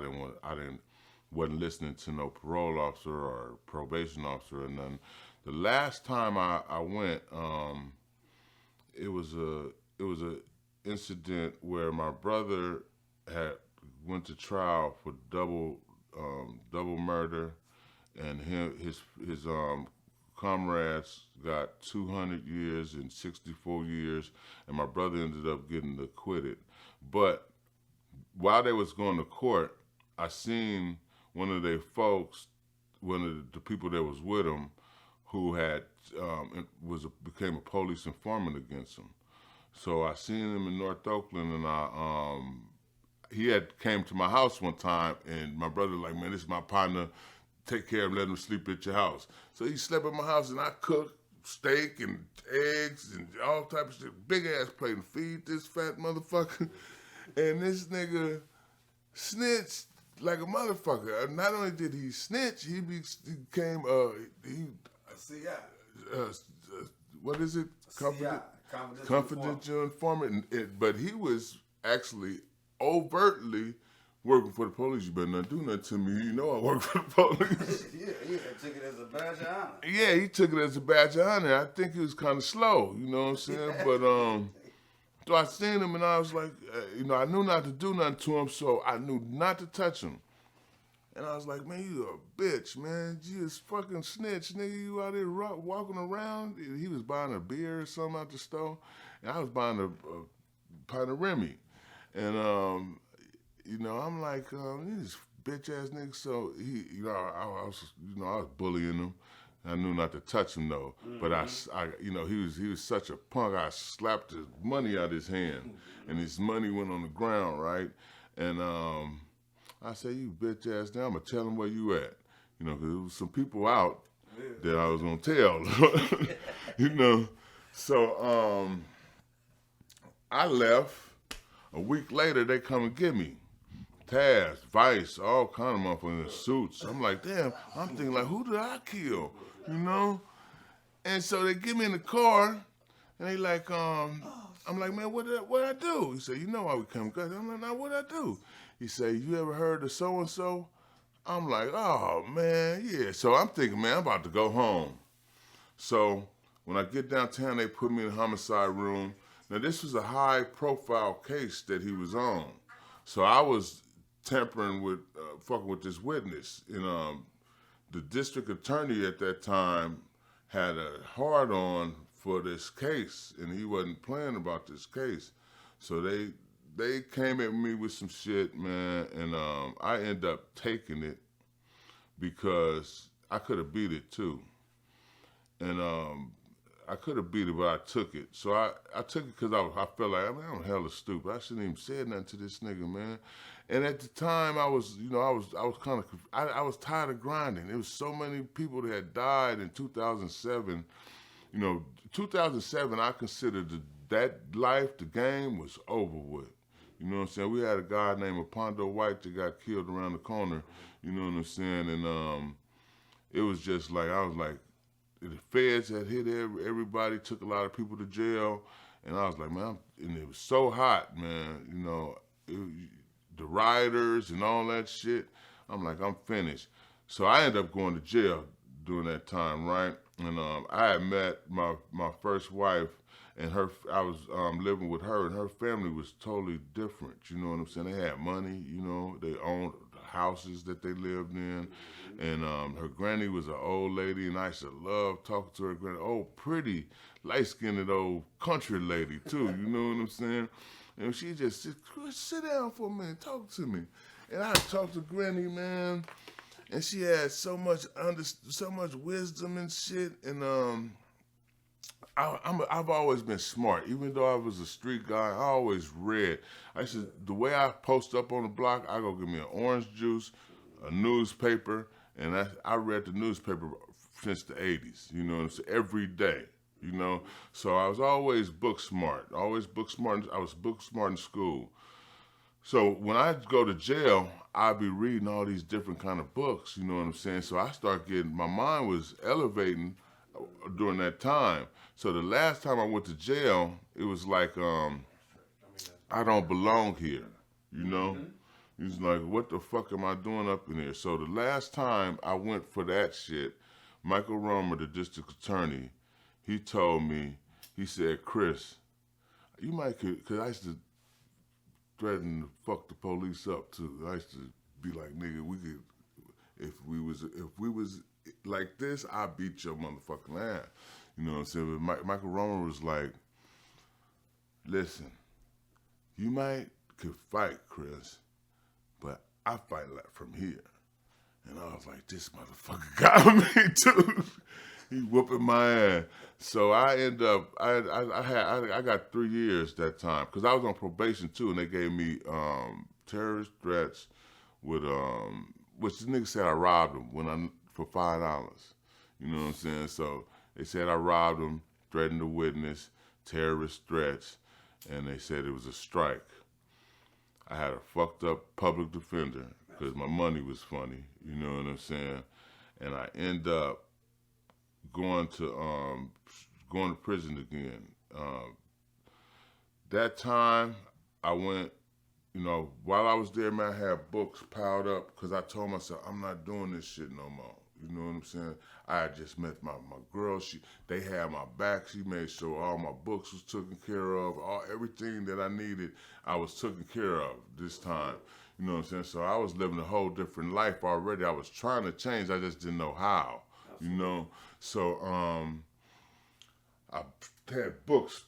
wasn't listening to no parole officer or probation officer or nothing. The last time I went, it was a incident where my brother had went to trial for double murder, and his comrades got 200 years and 64 years, and my brother ended up getting acquitted. But while they was going to court, I seen one of their folks, one of the people that was with him, who had became a police informant against him. So I seen him in North Oakland, and he had came to my house one time, and my brother was like, man, this is my partner. Take care of him, let him sleep at your house. So he slept at my house, and I cooked steak and eggs and all type of shit. Big ass plate and feed this fat motherfucker. And this nigga snitched like a motherfucker. Not only did he snitch, he became what is it? Confidential informant. But he was actually overtly working for the police. You better not do nothing to me. You know I work for the police. Yeah, took it as a badge of honor. Yeah, he took it as a badge of honor. I think he was kind of slow, you know what I'm saying? But so I seen him, and I was like, you know, I knew not to do nothing to him, so I knew not to touch him. And I was like, man, you a bitch, man. You just fucking snitch, nigga. You out there walking around. He was buying a beer or something out the store, and I was buying a pint of Remy. And, you know, I'm like, this bitch ass nigga. So he, I was bullying him. I knew not to touch him though, but I, he was such a punk. I slapped his money out of his hand, and his money went on the ground, right? And I said, "You bitch ass, now I'm gonna tell him where you at," because there was some people out that I was gonna tell, So I left. A week later, they come and get me. Taz, Vice, all kind of motherfuckers in suits. I'm like, damn, I'm thinking like, who did I kill? And so they get me in the car, and they like, I'm like, man, what did I do? He said, you know why we come? I'm like, now what did I do? He said, you ever heard of so-and-so? I'm like, oh, man, yeah. So I'm thinking, man, I'm about to go home. So when I get downtown, they put me in the homicide room. Now, this was a high-profile case that he was on. So I was tampering with, fucking with this witness. And the district attorney at that time had a hard-on for this case, and he wasn't playing about this case. So they came at me with some shit, man, and I ended up taking it because I could have beat it, too. And I could have beat it, but I took it. So I took it because I felt like, I'm hella stupid. I shouldn't even said nothing to this nigga, man. And at the time, I was kind of, I was tired of grinding. There was so many people that had died in 2007. 2007, I considered that life, the game, was over with. You know what I'm saying? We had a guy named Apondo White that got killed around the corner. You know what I'm saying? And it was just like, I was like, the feds had hit everybody, took a lot of people to jail, and I was like, man, and it was so hot, man, the rioters and all that shit. I'm like, I'm finished. So I ended up going to jail during that time, right? And I had met my first wife, and I was living with her, and her family was totally different. You know what I'm saying? They had money, they owned houses that they lived in, and her granny was an old lady, and I used to love talking to her granny. Old, pretty, light-skinned old country lady too. You know what I'm saying? And she just said, "Chris, sit down for a minute, talk to me." And I talked to Granny, man, and she had so much wisdom and shit. And I've always been smart, even though I was a street guy. I always read. The way I post up on the block, I go get me an orange juice, a newspaper, and I read the newspaper since the 80s. You know what I'm saying? Every day. So I was always book smart. I was book smart in school. So when I go to jail, I'd be reading all these different kind of books. You know what I'm saying? So I start my mind was elevating during that time. So the last time I went to jail, it was like, I don't belong here, He's like, what the fuck am I doing up in here? So the last time I went for that shit, Michael Romer, the district attorney, he told me, he said, Chris, you might could, because I used to threaten to fuck the police up too. I used to be like, nigga, we could, if we was like this, I beat your motherfucking ass. You know what I'm saying? But Michael Romer was like, listen, you could fight, Chris, but I fight like from here. And I was like, this motherfucker got me too. He whooping my ass. So I end up, I got 3 years that time, because I was on probation too, and they gave me terrorist threats with, which the nigga said I robbed him for $5. You know what I'm saying? So they said I robbed him, threatened the witness, terrorist threats, and they said it was a strike. I had a fucked up public defender because my money was funny, you know what I'm saying? And I end up going to prison again. That time I went, while I was there, man, I had books piled up because I told myself I'm not doing this shit no more. You know what I'm saying? I had just met my girl. They had my back. She made sure all my books was taken care of. Everything that I needed, I was taken care of this time. You know what I'm saying? So I was living a whole different life already. I was trying to change. I just didn't know how. So I had books.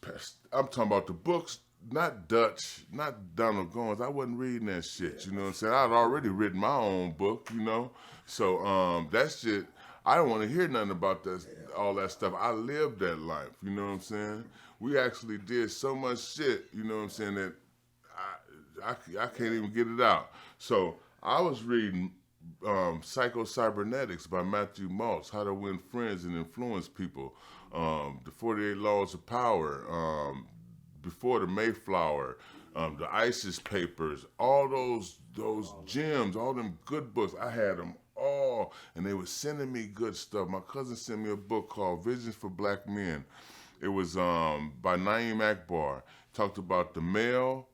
I'm talking about the books not Dutch, not Donald Goins. I wasn't reading that shit. You know what I'm saying? I'd already written my own book. You know, so that shit. I don't want to hear nothing about that, all that stuff. I lived that life. You know what I'm saying? We actually did so much shit. You know what I'm saying that I can't even get it out. So I was reading Psycho-Cybernetics by Matthew Maltz, How to Win Friends and Influence People, the 48 Laws of Power, Before the Mayflower, the ISIS Papers, all those gems, all them good books. I had them all, and they were sending me good stuff. My cousin sent me a book called Visions for Black Men. It was by Naeem Akbar. Talked about the male,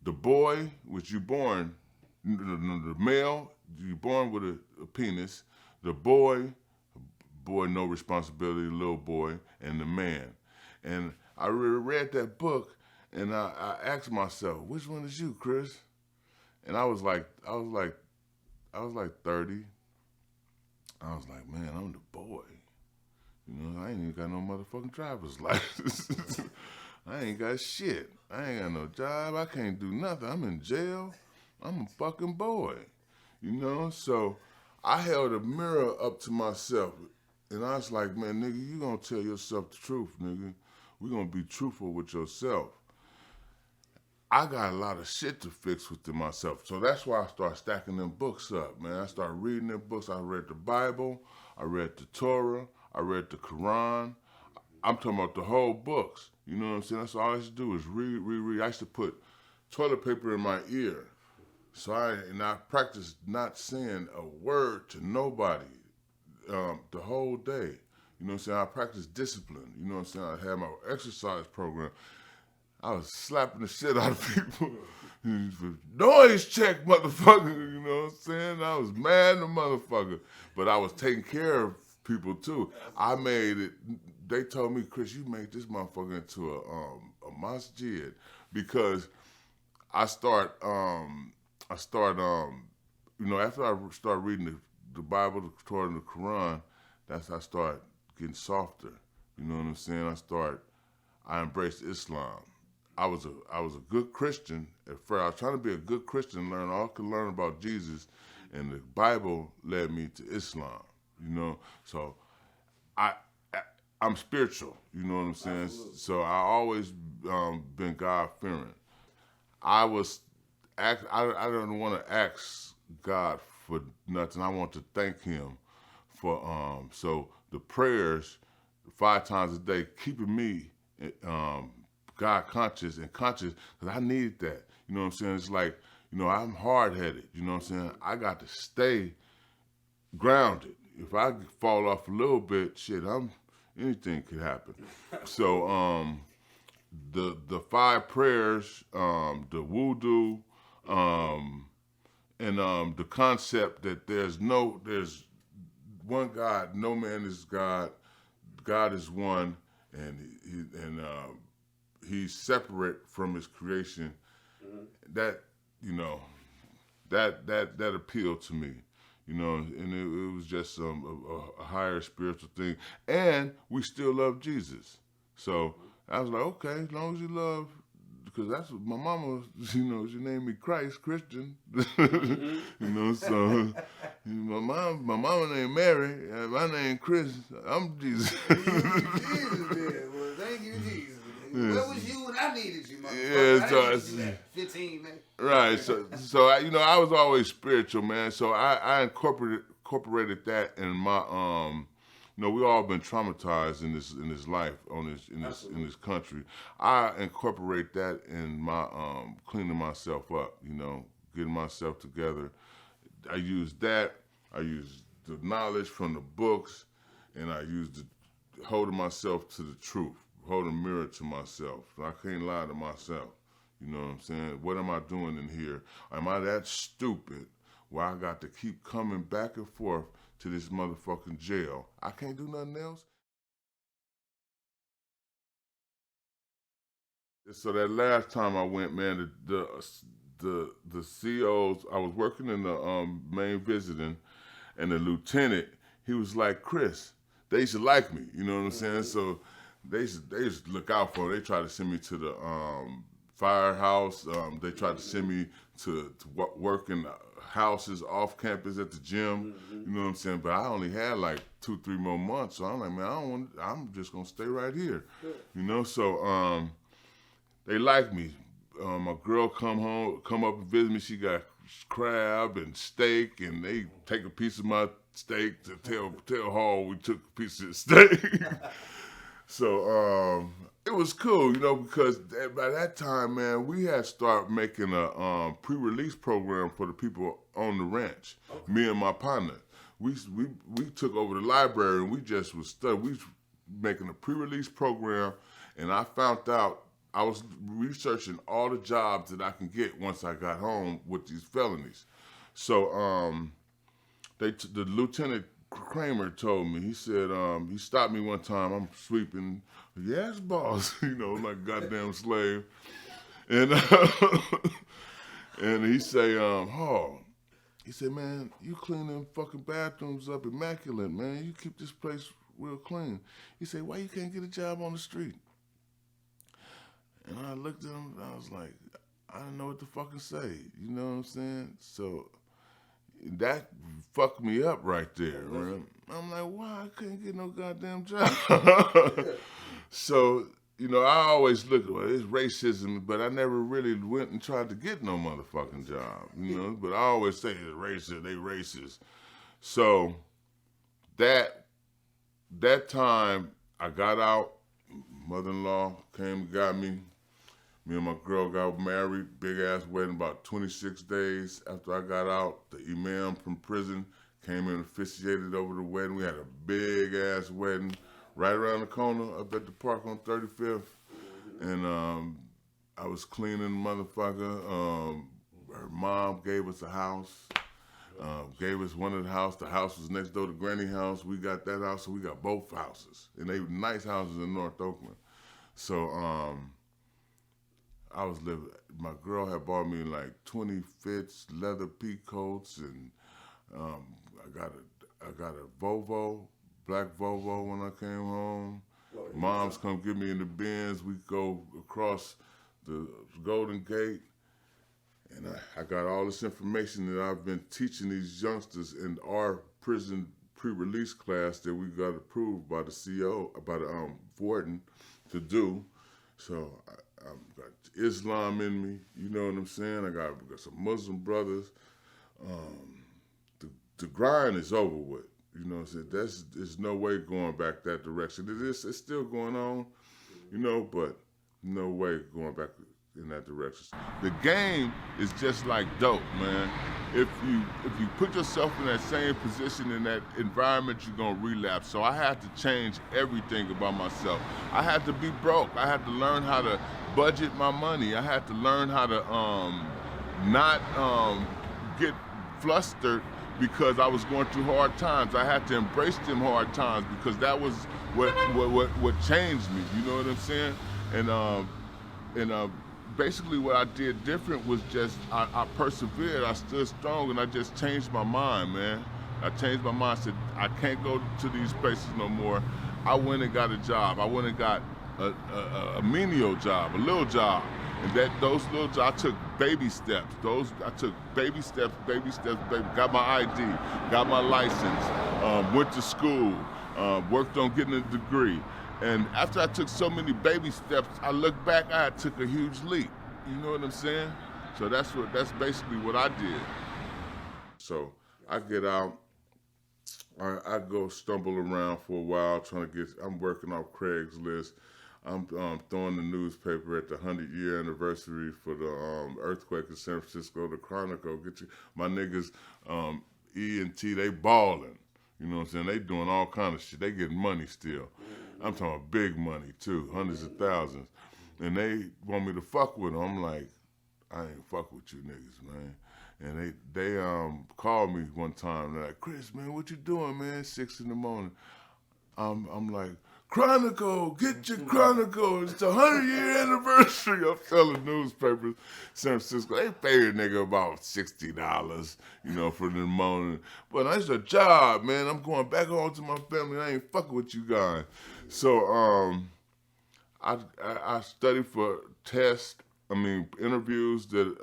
the boy, which you born, the male, you born with a penis, the boy, no responsibility, little boy, and the man. And I read that book, and I asked myself, which one is you, Chris? And I was like 30. I was like, man, I'm the boy. You know, I ain't even got no motherfucking driver's license. I ain't got shit. I ain't got no job. I can't do nothing. I'm in jail. I'm a fucking boy. You know? So I held a mirror up to myself, and I was like, man, nigga, you gonna tell yourself the truth, nigga. We gonna be truthful with yourself. I got a lot of shit to fix within myself. So that's why I started stacking them books up, man. I started reading them books. I read the Bible. I read the Torah. I read the Quran. I'm talking about the whole books. You know what I'm saying? That's all I used to do is read. I used to put toilet paper in my ear. So I practiced not saying a word to nobody the whole day. You know what I'm saying? I practiced discipline. You know what I'm saying? I had my exercise program. I was slapping the shit out of people. Noise check, motherfucker. You know what I'm saying? I was mad at the motherfucker. But I was taking care of people too. I made it. They told me, Chris, you made this motherfucker into a masjid, because I start you know, after I start reading the Bible, the Torah, and the Quran, that's how I start getting softer. You know what I'm saying? I embraced Islam. I was a good Christian at first. I was trying to be a good Christian, learn all I could learn about Jesus, and the Bible led me to Islam. You know, so I'm spiritual. You know what I'm saying? Absolutely. So I always been God fearing. I don't want to ask God for nothing. I want to thank Him for so the prayers 5 times a day, keeping me God conscious and conscious, because I needed that. You know what I'm saying? It's like, you know, I'm hard-headed. You know what I'm saying? I got to stay grounded. If I fall off a little bit, shit, anything could happen. So the 5 prayers, the wudu, and the concept that there's one God, no man is God, God is one, and He's separate from His creation. Mm-hmm. That, you know, that appealed to me. You know, and it was just a higher spiritual thing. And we still love Jesus. So I was like, okay, as long as you love, because that's what my mama, you know, she named me Christ, Christian. You know, so my mama named Mary, my name Chris, I'm Jesus. Jesus did. Well, thank you, Jesus. Yes. Where was you when I needed you, motherfucker? Yeah, I didn't need you at 15, man. Right. So I was always spiritual, man. So I incorporated that in my we all been traumatized in this life in this country. I incorporate that in my cleaning myself up, you know, getting myself together. I use that. I use the knowledge from the books, and I use holding myself to the truth, holding a mirror to myself. I can't lie to myself. You know what I'm saying? What am I doing in here? Am I that stupid where I got to keep coming back and forth to this motherfucking jail? I can't do nothing else? So that last time I went, man, the COs, I was working in the main visiting, and the lieutenant, he was like, Chris, they used to like me, you know what I'm saying? So they used to look out for me. They tried to send me to firehouse. They tried to send me to work in houses off campus at the gym. You know what I'm saying? But I only had like 2-3 more months, so I'm like, man, I'm just gonna stay right here. You know, so they like me. My girl come up and visit me. She got crab and steak, and they take a piece of my steak to tell Hall we took a piece of the steak. So it was cool, you know, because by that time, man, we had started making a pre-release program for the people on the ranch. Okay. Me and my partner, we took over the library, and we just was studying. We was making a pre-release program, and I found out I was researching all the jobs that I can get once I got home with these felonies. So the lieutenant Kramer told me, he said, he stopped me one time, I'm sweeping, yes, boss, you know, like a goddamn slave. And and he say, he said, man, you clean them fucking bathrooms up immaculate, man. You keep this place real clean. He said, why you can't get a job on the street? And I looked at him, and I was like, I didn't know what to fucking say. You know what I'm saying? So that fucked me up right there. Right? I'm like, why I couldn't get no goddamn job? So, you know, I always look at it's racism, but I never really went and tried to get no motherfucking job. You know, but I always say it's racist, they racist. So that time I got out, mother-in-law came and got me. Me and my girl got married, big ass wedding, about 26 days after I got out. The imam from prison came in and officiated over the wedding. We had a big ass wedding right around the corner up at the park on 35th. And I was cleaning the motherfucker. Her mom gave us a house, gave us one of the house. The house was next door to Granny house. We got that house, so we got both houses. And they were nice houses in North Oakland. So, I was living, my girl had bought me like 25th leather peacoats, and I got a Volvo, black Volvo when I came home. Moms come get me in the Benz. We go across the Golden Gate, and I got all this information that I've been teaching these youngsters in our prison pre-release class that we got approved by the CO, by the warden to do. So I got Islam in me, you know what I'm saying? I got some Muslim brothers. The grind is over with, you know what I'm saying? There's no way going back that direction. It's still going on, you know, but no way going back in that direction. The game is just like dope, man. If you put yourself in that same position in that environment, you're gonna relapse. So I had to change everything about myself. I had to be broke. I had to learn how to budget my money. I had to learn how to not get flustered because I was going through hard times. I had to embrace them hard times because that was what changed me. You know what I'm saying? And basically what I did different was just I persevered, I stood strong, and I just changed my mind, man. I changed my mind, said I can't go to these places no more. I went and got a job. I went and got a menial job, a little job. And those little jobs, I took baby steps. I took baby steps, got my ID, got my license, went to school, worked on getting a degree. And after I took so many baby steps, I look back, I took a huge leap. You know what I'm saying? So that's basically what I did. So I get out, I go stumble around for a while I'm working off Craigslist. I'm throwing the newspaper at the 100-year anniversary for the earthquake in San Francisco, the Chronicle. My niggas, E and T, they balling. You know what I'm saying? They doing all kind of shit. They getting money still. I'm talking about big money too, hundreds of thousands. And they want me to fuck with them. I'm like, I ain't fuck with you niggas, man. And they called me one time. They're like, Chris, man, what you doing, man? 6 in the morning. I'm like, Chronicle, get your Chronicle. It's the 100-year anniversary. I'm selling newspapers, San Francisco. They pay a nigga about $60, you know, for the morning. But it's a job, man. I'm going back home to my family. I ain't fucking with you guys. So I studied for tests, interviews that,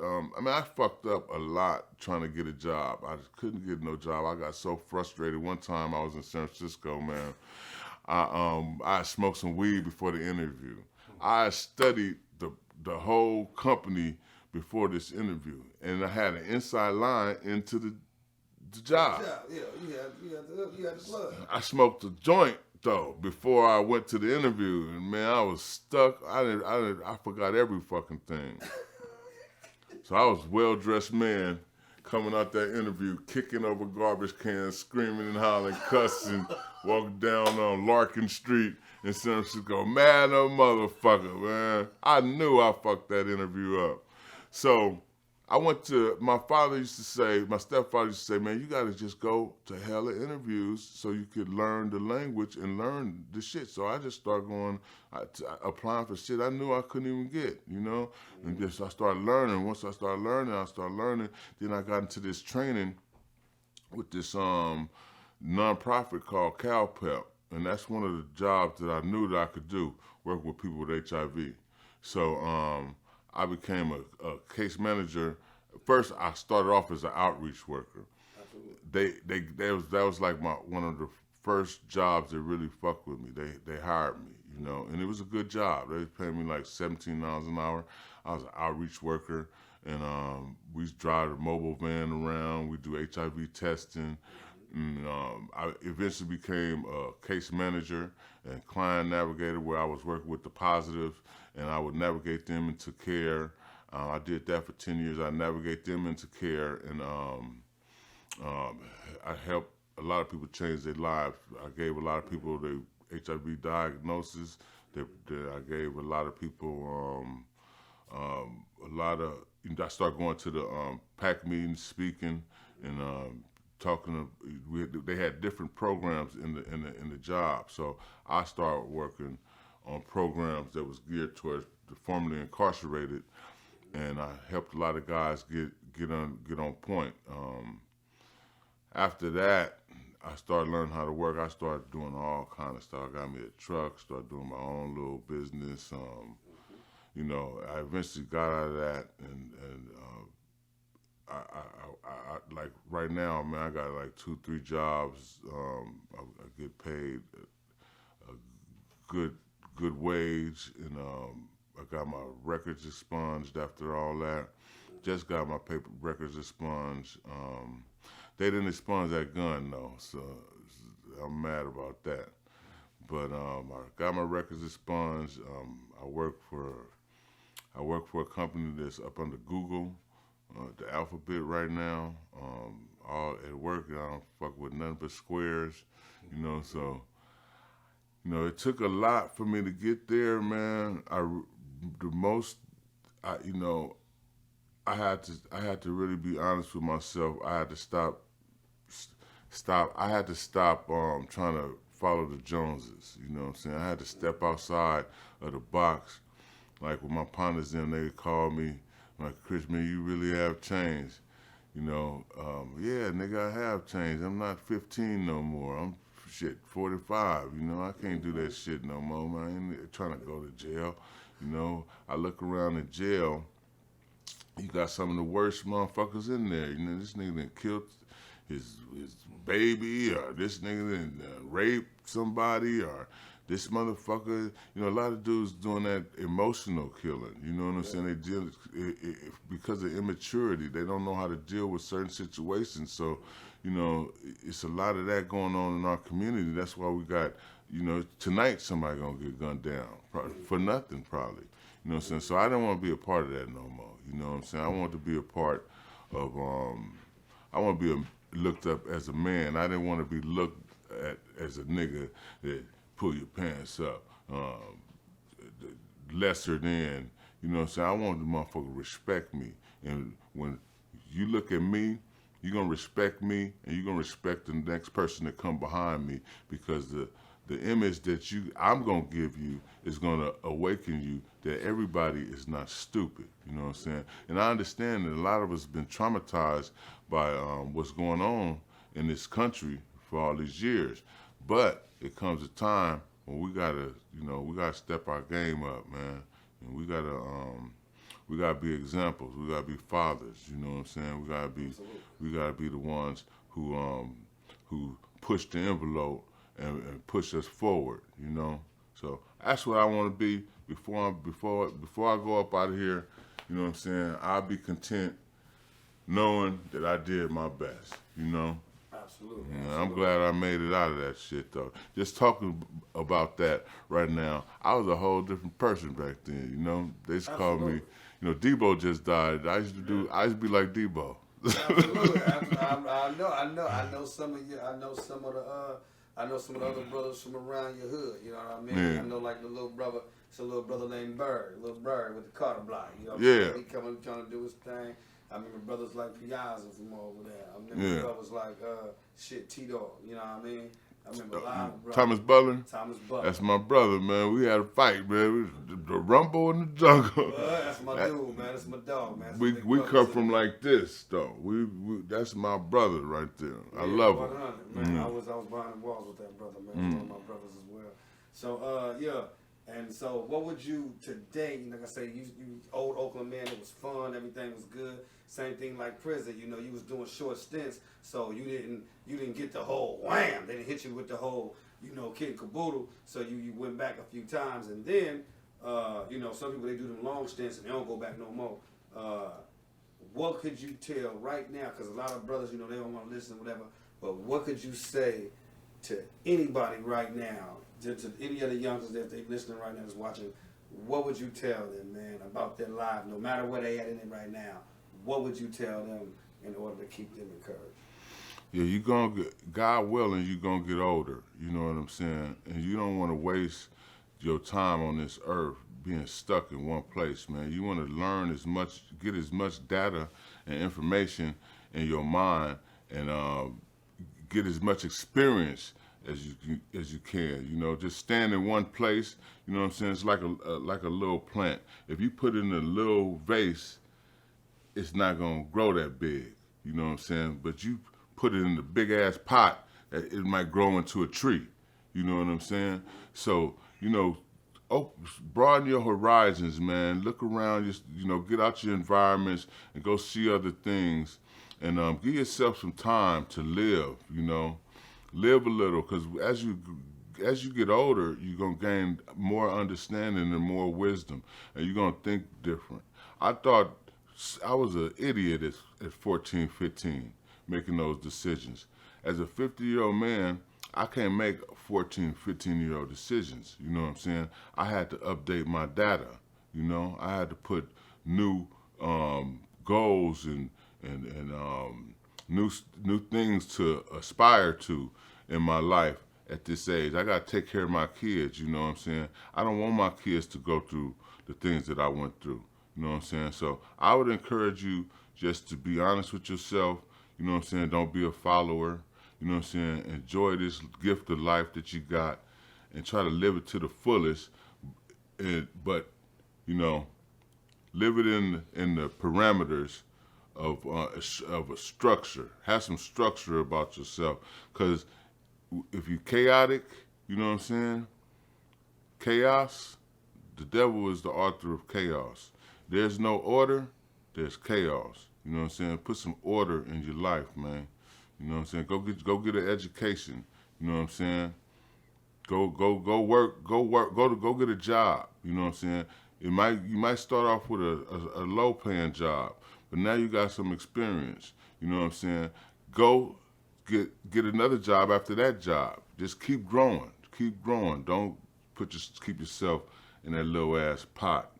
I fucked up a lot trying to get a job. I just couldn't get no job. I got so frustrated. One time I was in San Francisco, man. I smoked some weed before the interview. I studied the whole company before this interview, and I had an inside line into the job. Yeah, you got the plug. I smoked a joint though before I went to the interview, and man, I was stuck. I forgot every fucking thing. So I was a well-dressed man coming out that interview, kicking over garbage cans, screaming and hollering, cussing, walking down on Larkin Street in San Francisco. Man, a motherfucker, man. I knew I fucked that interview up. So I went to, my stepfather used to say, man, you gotta just go to hella interviews so you could learn the language and learn the shit. So I just started going, applying for shit I knew I couldn't even get, And just I started learning. Once I started learning, then I got into this training with this nonprofit called CalPEP. And that's one of the jobs that I knew that I could do, working with people with HIV. So I became a case manager. First, I started off as an outreach worker. Absolutely. That was like one of the first jobs that really fucked with me. They hired me, and it was a good job. They paid me like $17 an hour. I was an outreach worker, and we drive a mobile van around. We do HIV testing. And, I eventually became a case manager and client navigator, where I was working with the positives, and I would navigate them into care. I did that for 10 years. I navigate them into care, and I helped a lot of people change their lives. I gave a lot of people the HIV diagnosis. I gave a lot of people I started going to the PAC meetings, speaking, and talking to. They had different programs in the job. So I started working on programs that was geared towards the formerly incarcerated, and I helped a lot of guys get on point. After that, I started learning how to work. I started doing all kind of stuff. I got me a truck, started doing my own little business. I eventually got out of that, and I like right now, man, I got like 2-3 jobs. I get paid a good wage, and I got my records expunged after all that. Just got my paper records expunged. They didn't expunge that gun though, so I'm mad about that. But I got my records expunged. I work for a company that's up under Google, the alphabet right now. All at work, I don't fuck with nothing but squares, So, it took a lot for me to get there, man. I had to really be honest with myself. I had to stop. I had to stop trying to follow the Joneses. You know what I'm saying? I had to step outside of the box. Like with my partners, they call me like, Chris, man, you really have changed. Yeah, nigga, I have changed. I'm not 15 no more. I'm 45. I can't do that shit no more, man. I ain't trying to go to jail. I look around the jail. You got some of the worst motherfuckers in there. This nigga done killed his baby, or this nigga done raped somebody, or this motherfucker. A lot of dudes doing that emotional killing. You know what I'm saying? They deal because of immaturity. They don't know how to deal with certain situations. So, it's a lot of that going on in our community. That's why we got, tonight somebody gonna get gunned down for nothing probably. You know what I'm saying? So I don't want to be a part of that no more. You know what I'm saying? I want to be a part of, I want to be looked up as a man. I didn't want to be looked at as a nigga that pull your pants up, lesser than, you know what I'm saying? I want the motherfucker to respect me. And when you look at me, you're going to respect me, and you're going to respect the next person that come behind me, because the image that I'm going to give you is going to awaken you that everybody is not stupid, you know what I'm saying? And I understand that a lot of us have been traumatized by what's going on in this country for all these years. But it comes a time when we gotta step our game up, man. And we we gotta be examples. We gotta be fathers. You know what I'm saying? We gotta be the ones who push the envelope and push us forward. You know. So that's what I want to be before I go up out of here. You know what I'm saying? I'll be content knowing that I did my best. You know. Absolutely. Yeah, I'm glad I made it out of that shit though. Just talking about that right now, I was a whole different person back then. You know, they used to call me. You know, Debo just died. I used to be like Debo. Absolutely. I know some of you. I know some of the other brothers from around your hood. You know what I mean? Yeah. I know like the little brother. It's a little brother named Bird. Little Bird with the Carter block. You know. Yeah. He coming trying to do his thing. I remember brothers like Piazza from over there. I remember brothers like Tito. You know what I mean? I remember Thomas Butler. Thomas Butler. That's my brother, man. We had a fight, man. The rumble in the jungle. That's my dude, man. That's my dog, man. We come from like this, though. We that's my brother right there. I love him. 100, man. I was behind the walls with that brother, man. One of my brothers as well. So yeah. And so, what would you today? Like I say, you old Oakland man. It was fun. Everything was good. Same thing like prison. You know, you was doing short stints, so you didn't get the whole wham. They didn't hit you with the whole, kid and caboodle. So you went back a few times, and then, some people they do them long stints and they don't go back no more. What could you tell right now? Because a lot of brothers, they don't want to listen, whatever. But what could you say to anybody right now? To any other youngsters that they listening right now that's watching, what would you tell them, man, about their life, no matter where they at in it right now? What would you tell them in order to keep them encouraged? Yeah, you gonna get, God willing, you gonna get older. You know what I'm saying? And you don't want to waste your time on this earth being stuck in one place, man. You want to learn get as much data and information in your mind, and get as much experience as you can. Just stand in one place. You know what I'm saying? It's like a little plant. If you put it in a little vase, it's not gonna grow that big. You know what I'm saying? But you put it in the big ass pot, it might grow into a tree. You know what I'm saying? So broaden your horizons, man. Look around. Just get out your environments and go see other things, and give yourself some time to live. Live a little, because as you get older, you're going to gain more understanding and more wisdom, and you're going to think different. I thought I was an idiot at 14, 15, making those decisions. As a 50-year-old man, I can't make 14, 15-year-old decisions. You know what I'm saying? I had to update my data. I had to put new goals and new things to aspire to in my life at this age. I got to take care of my kids, you know what I'm saying? I don't want my kids to go through the things that I went through, you know what I'm saying? So I would encourage you just to be honest with yourself, you know what I'm saying? Don't be a follower, you know what I'm saying? Enjoy this gift of life that you got and try to live it to the fullest, but live it in the parameters of a structure. Have some structure about yourself, because if you're chaotic, you know what I'm saying? Chaos, the devil is the author of chaos. There's no order, there's chaos. You know what I'm saying? Put some order in your life, man. You know what I'm saying? Go get an education. You know what I'm saying? Go work, go get a job. You know what I'm saying? You might start off with a low paying job, but now you got some experience. You know what I'm saying? Go get another job after that job. Just keep growing. Keep growing. Don't keep yourself in that little ass pot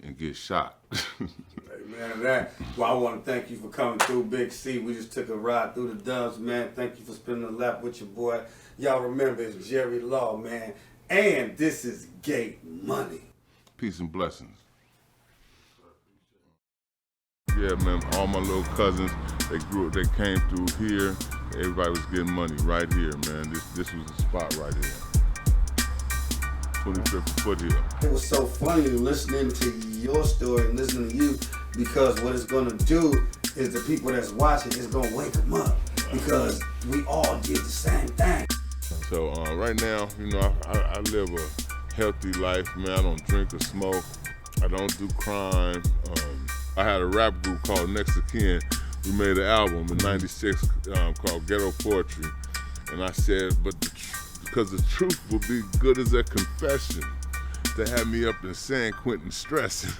and get shot. Hey man, I want to thank you for coming through, Big C. We just took a ride through the Dubs, man. Thank you for spending a lap with your boy. Y'all remember, it's Jerry Law, man. And this is Gate Money. Peace and blessings. Yeah, man, all my little cousins, they came through here. Everybody was getting money right here, man. This was the spot right here. 25th Foothill. It was so funny listening to your story and listening to you, because what it's gonna do is the people that's watching is gonna wake them up, because we all did the same thing. So right now, I live a healthy life, man. I don't drink or smoke. I don't do crime. I had a rap group called Next of Kin. We made an album in '96 called Ghetto Poetry. And I said, because the truth will be good as a confession to have me up in San Quentin stressing.